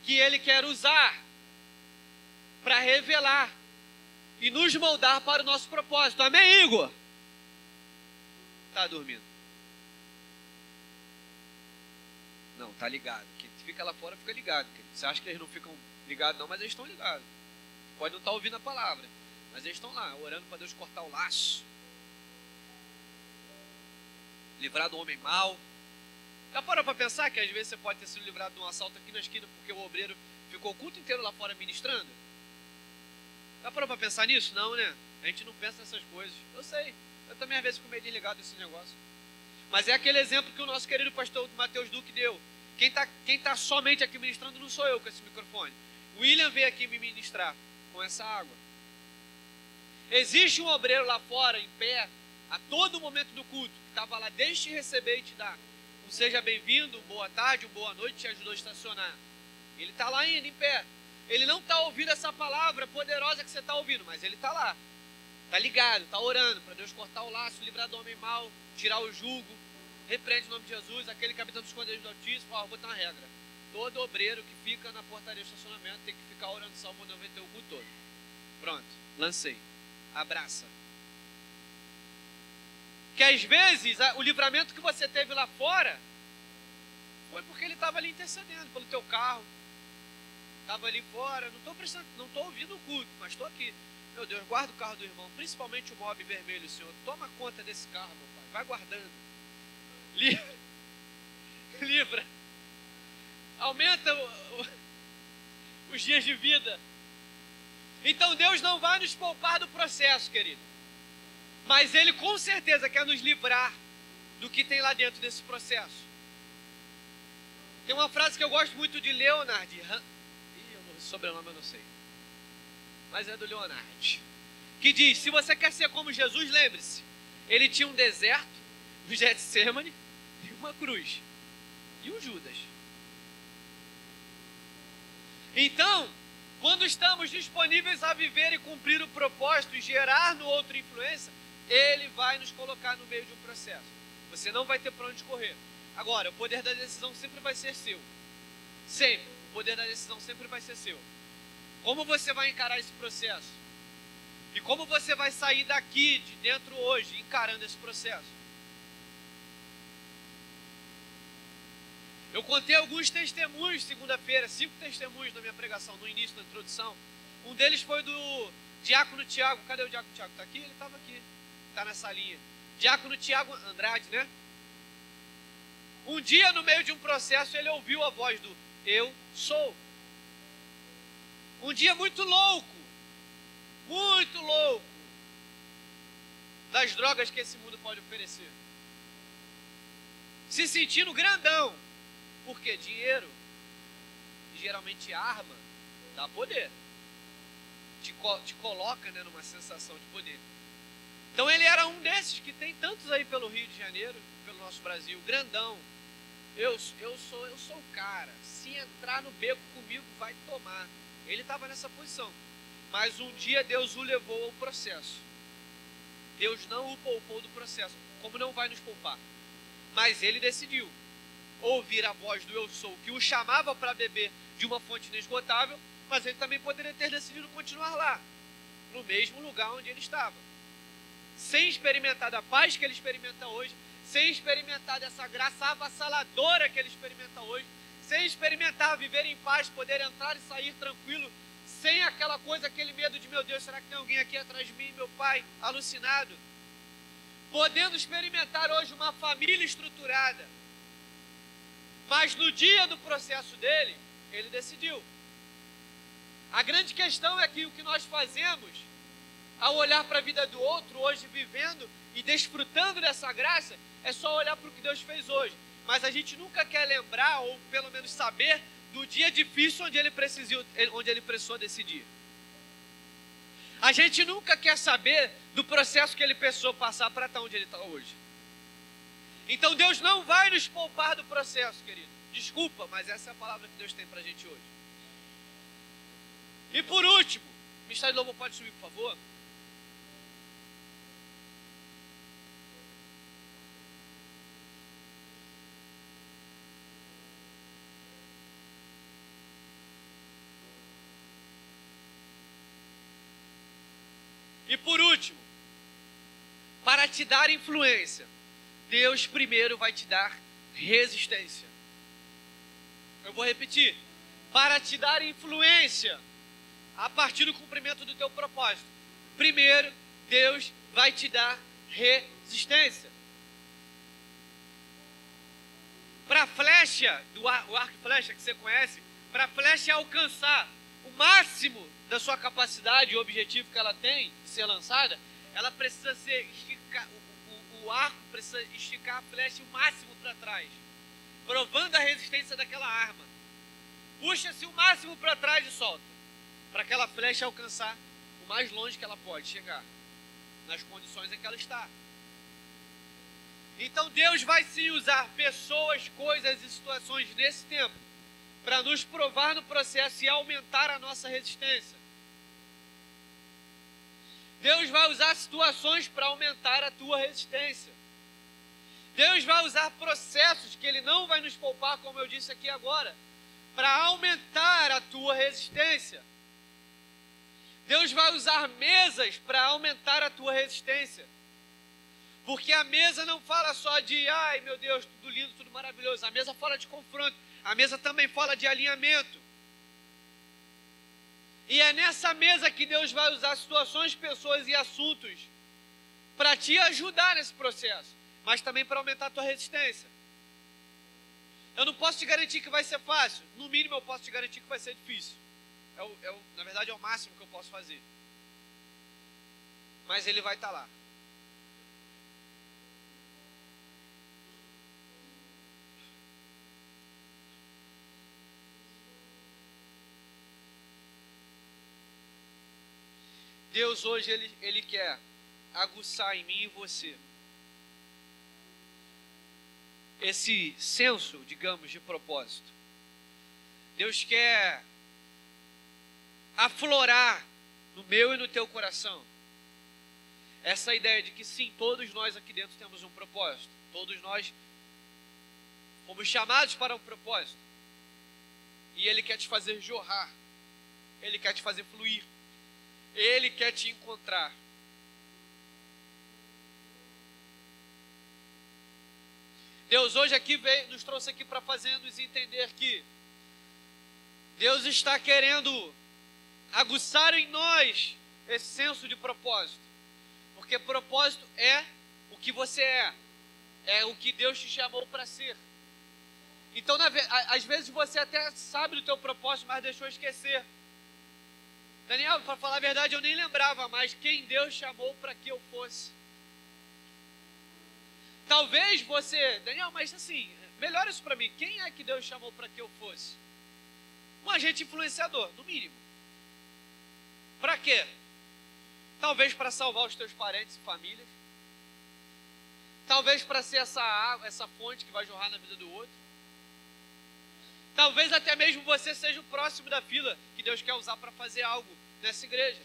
que Ele quer usar para revelar e nos moldar para o nosso propósito. Amém, Igor? Tá dormindo? Não, tá ligado. Quem fica lá fora fica ligado, querido. Você acha que eles não ficam ligados não, mas eles estão ligados. Pode não estar ouvindo a palavra, mas eles estão lá, orando para Deus cortar o laço, livrar do homem mau. Já parou para pensar que às vezes você pode ter sido livrado de um assalto aqui na esquina porque o obreiro ficou o culto inteiro lá fora ministrando? Já parou para pensar nisso? Não, né? A gente não pensa nessas coisas. Eu sei, eu também às vezes fico meio desligado desse negócio. Mas é aquele exemplo que o nosso querido pastor Mateus Duque deu. Quem tá somente aqui ministrando não sou eu com esse microfone. O William veio aqui me ministrar com essa água. Existe um obreiro lá fora, em pé, a todo momento do culto, que estava lá, deixa te receber e te dar um seja bem-vindo, uma boa tarde, uma boa noite, te ajudou a estacionar. Ele está lá ainda, em pé. Ele não está ouvindo essa palavra poderosa que você está ouvindo, mas ele está lá. Está ligado, está orando para Deus cortar o laço, livrar do homem mau, tirar o jugo. Repreende o nome de Jesus, aquele que habita nos esconderijos do Altíssimo. Vou botar uma regra. Todo obreiro que fica na portaria do estacionamento tem que ficar orando Salmo 91 o culto todo. Pronto, lancei. Abraça. Que às vezes o livramento que você teve lá fora foi porque ele estava ali intercedendo pelo teu carro. Estava ali fora, não estou ouvindo o culto, mas estou aqui. Meu Deus, guarda o carro do irmão, principalmente o mob vermelho, Senhor. Toma conta desse carro, meu pai. Vai guardando. Livra. Aumenta os dias de vida. Então Deus não vai nos poupar do processo, querido. Mas Ele com certeza quer nos livrar do que tem lá dentro desse processo. Tem uma frase que eu gosto muito de Leonard. O sobrenome eu não sei. Mas é do Leonard. Que diz, se você quer ser como Jesus, lembre-se. Ele tinha um deserto, um Getsemane e uma cruz. E um Judas. Então, quando estamos disponíveis a viver e cumprir o propósito e gerar no outro influência, Ele vai nos colocar no meio de um processo. Você não vai ter para onde correr. Agora, o poder da decisão sempre vai ser seu. Sempre. O poder da decisão sempre vai ser seu. Como você vai encarar esse processo? E como você vai sair daqui, de dentro hoje, encarando esse processo? Eu contei alguns testemunhos segunda-feira, 5 testemunhos na minha pregação, no início da introdução. Um deles foi do Diácono Tiago. Cadê o Diácono Tiago? Está aqui? Ele estava aqui. Está nessa linha. Diácono Tiago Andrade, né? Um dia, no meio de um processo, ele ouviu a voz do Eu Sou. Um dia muito louco, das drogas que esse mundo pode oferecer. Se sentindo grandão, porque dinheiro, e geralmente arma, dá poder. Te coloca, né, numa sensação de poder. Então ele era um desses que tem tantos aí pelo Rio de Janeiro, pelo nosso Brasil, grandão. Eu sou o cara. Se entrar no beco comigo, vai tomar. Ele estava nessa posição. Mas um dia Deus o levou ao processo. Deus não o poupou do processo, como não vai nos poupar. Mas ele decidiu ouvir a voz do Eu Sou, que o chamava para beber de uma fonte inesgotável, mas ele também poderia ter decidido continuar lá, no mesmo lugar onde ele estava. Sem experimentar da paz que ele experimenta hoje, sem experimentar dessa graça avassaladora que ele experimenta hoje, sem experimentar viver em paz, poder entrar e sair tranquilo, sem aquela coisa, aquele medo de, meu Deus, será que tem alguém aqui atrás de mim, meu pai, alucinado? Podendo experimentar hoje uma família estruturada. Mas no dia do processo dele, ele decidiu. A grande questão é que o que nós fazemos, ao olhar para a vida do outro, hoje vivendo e desfrutando dessa graça, é só olhar para o que Deus fez hoje. Mas a gente nunca quer lembrar, ou pelo menos saber, do dia difícil onde ele precisou decidir. A gente nunca quer saber do processo que ele precisou passar para estar onde ele está hoje. Então Deus não vai nos poupar do processo, querido. Desculpa, mas essa é a palavra que Deus tem para a gente hoje. E por último, o Ministério de Louvor pode subir, por favor? E por último, para te dar influência, Deus primeiro vai te dar resistência. Eu vou repetir. Para te dar influência a partir do cumprimento do teu propósito, primeiro Deus vai te dar resistência. Para a flecha, o arco e flecha que você conhece, para a flecha alcançar o máximo da sua capacidade e objetivo que ela tem de ser lançada, ela precisa ser esticar, o arco precisa esticar a flecha o máximo para trás, provando a resistência daquela arma. Puxa-se o máximo para trás e solta, para aquela flecha alcançar o mais longe que ela pode chegar, nas condições em que ela está. Então Deus vai sim usar pessoas, coisas e situações nesse tempo para nos provar no processo e aumentar a nossa resistência. Deus vai usar situações para aumentar a tua resistência. Deus vai usar processos que Ele não vai nos poupar, como eu disse aqui agora, para aumentar a tua resistência. Deus vai usar mesas para aumentar a tua resistência. Porque a mesa não fala só de, ai meu Deus, tudo lindo, tudo maravilhoso. A mesa fala de confronto. A mesa também fala de alinhamento. E é nessa mesa que Deus vai usar situações, pessoas e assuntos para te ajudar nesse processo, mas também para aumentar a tua resistência. Eu não posso te garantir que vai ser fácil. No mínimo eu posso te garantir que vai ser difícil. Na verdade é o máximo que eu posso fazer. Mas Ele vai estar lá. Deus hoje, Ele quer aguçar em mim e você esse senso, digamos, de propósito. Deus quer aflorar no meu e no teu coração essa ideia de que sim, todos nós aqui dentro temos um propósito. Todos nós fomos chamados para um propósito. E Ele quer te fazer jorrar. Ele quer te fazer fluir. Ele quer te encontrar. Deus hoje aqui nos trouxe aqui para fazer-nos entender que Deus está querendo aguçar em nós esse senso de propósito. Porque propósito é o que você é o que Deus te chamou para ser. Então, às vezes você até sabe do teu propósito, mas deixou esquecer. Daniel, para falar a verdade, eu nem lembrava mais quem Deus chamou para que eu fosse. Talvez você, Daniel, mas assim, melhora isso para mim. Quem é que Deus chamou para que eu fosse? Um agente influenciador, no mínimo. Para quê? Talvez para salvar os teus parentes e famílias. Talvez para ser essa água, essa fonte que vai jorrar na vida do outro. Talvez até mesmo você seja o próximo da fila que Deus quer usar para fazer algo nessa igreja.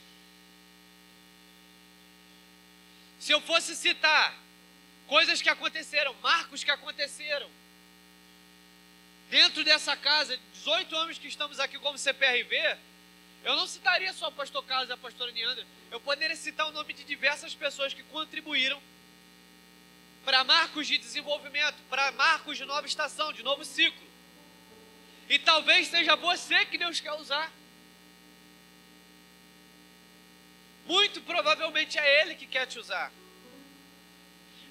Se eu fosse citar coisas que aconteceram, marcos que aconteceram dentro dessa casa, 18 anos que estamos aqui como CPRV, eu não citaria só o pastor Carlos e a pastora Niandra. Eu poderia citar o nome de diversas pessoas que contribuíram para marcos de desenvolvimento, para marcos de nova estação, de novo ciclo. E talvez seja você que Deus quer usar. Muito provavelmente é Ele que quer te usar.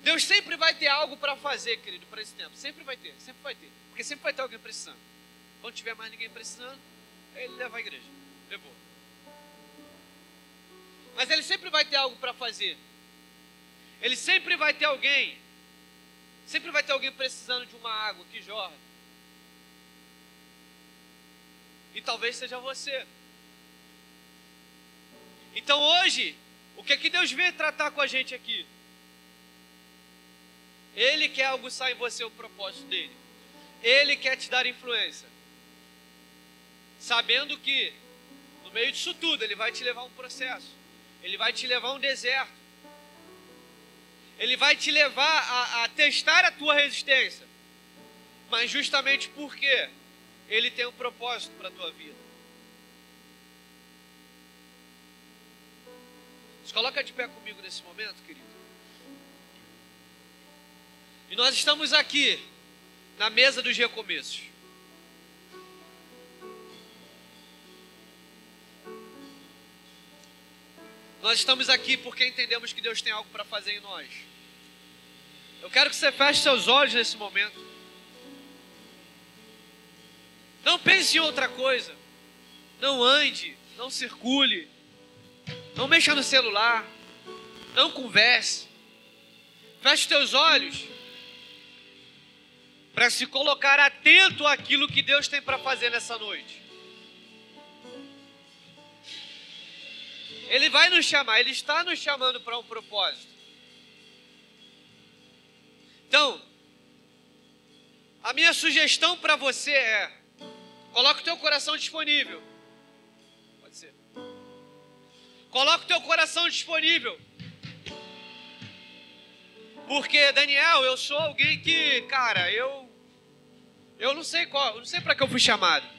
Deus sempre vai ter algo para fazer, querido, para esse tempo. Sempre vai ter, sempre vai ter. Porque sempre vai ter alguém precisando. Quando tiver mais ninguém precisando, Ele leva a igreja. Levou. Mas Ele sempre vai ter algo para fazer. Ele sempre vai ter alguém. Sempre vai ter alguém precisando de uma água que jorra. E talvez seja você. Então hoje, o que é que Deus veio tratar com a gente aqui? Ele quer aguçar em você o propósito dele. Ele quer te dar influência. Sabendo que, no meio disso tudo, Ele vai te levar a um processo. Ele vai te levar a um deserto. Ele vai te levar a testar a tua resistência. Mas justamente porque Ele tem um propósito para a tua vida. Se coloca de pé comigo nesse momento, querido. E nós estamos aqui, na mesa dos recomeços. Nós estamos aqui porque entendemos que Deus tem algo para fazer em nós. Eu quero que você feche seus olhos nesse momento. Não pense em outra coisa. Não ande, não circule. Não mexa no celular. Não converse. Feche os teus olhos para se colocar atento àquilo que Deus tem para fazer nessa noite. Ele vai nos chamar, Ele está nos chamando para um propósito. Então, a minha sugestão para você é: coloque o teu coração disponível. Pode ser. Coloque o teu coração disponível. Porque, Daniel, eu sou alguém que, cara, eu não sei para que eu fui chamado.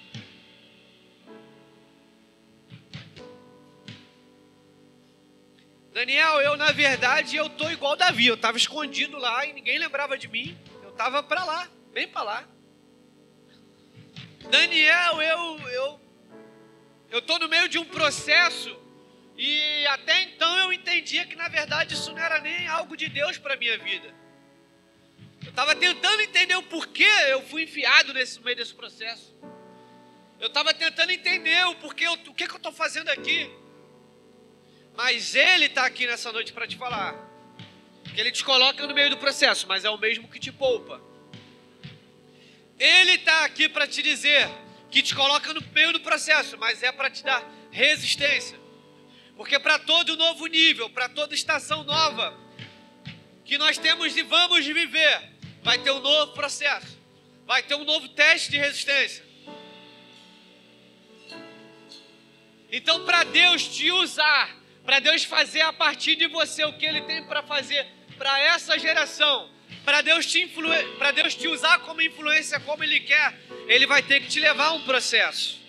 Daniel, na verdade, eu tô igual Davi. Eu estava escondido lá e ninguém lembrava de mim. Eu estava para lá, bem para lá. Daniel, eu tô no meio de um processo e até então eu entendia que na verdade isso não era nem algo de Deus para minha vida. Eu estava tentando entender o porquê eu fui enfiado no meio desse processo. Eu estava tentando entender o porquê, o que eu estou fazendo aqui. Mas Ele está aqui nessa noite para te falar que Ele te coloca no meio do processo, mas é o mesmo que te poupa. Ele está aqui para te dizer que te coloca no meio do processo, mas é para te dar resistência. Porque para todo novo nível, para toda estação nova que nós temos e vamos viver, vai ter um novo processo, vai ter um novo teste de resistência. Então, para Deus te usar, para Deus fazer a partir de você o que Ele tem para fazer para essa geração, para Deus te usar como influência como Ele quer, Ele vai ter que te levar a um processo.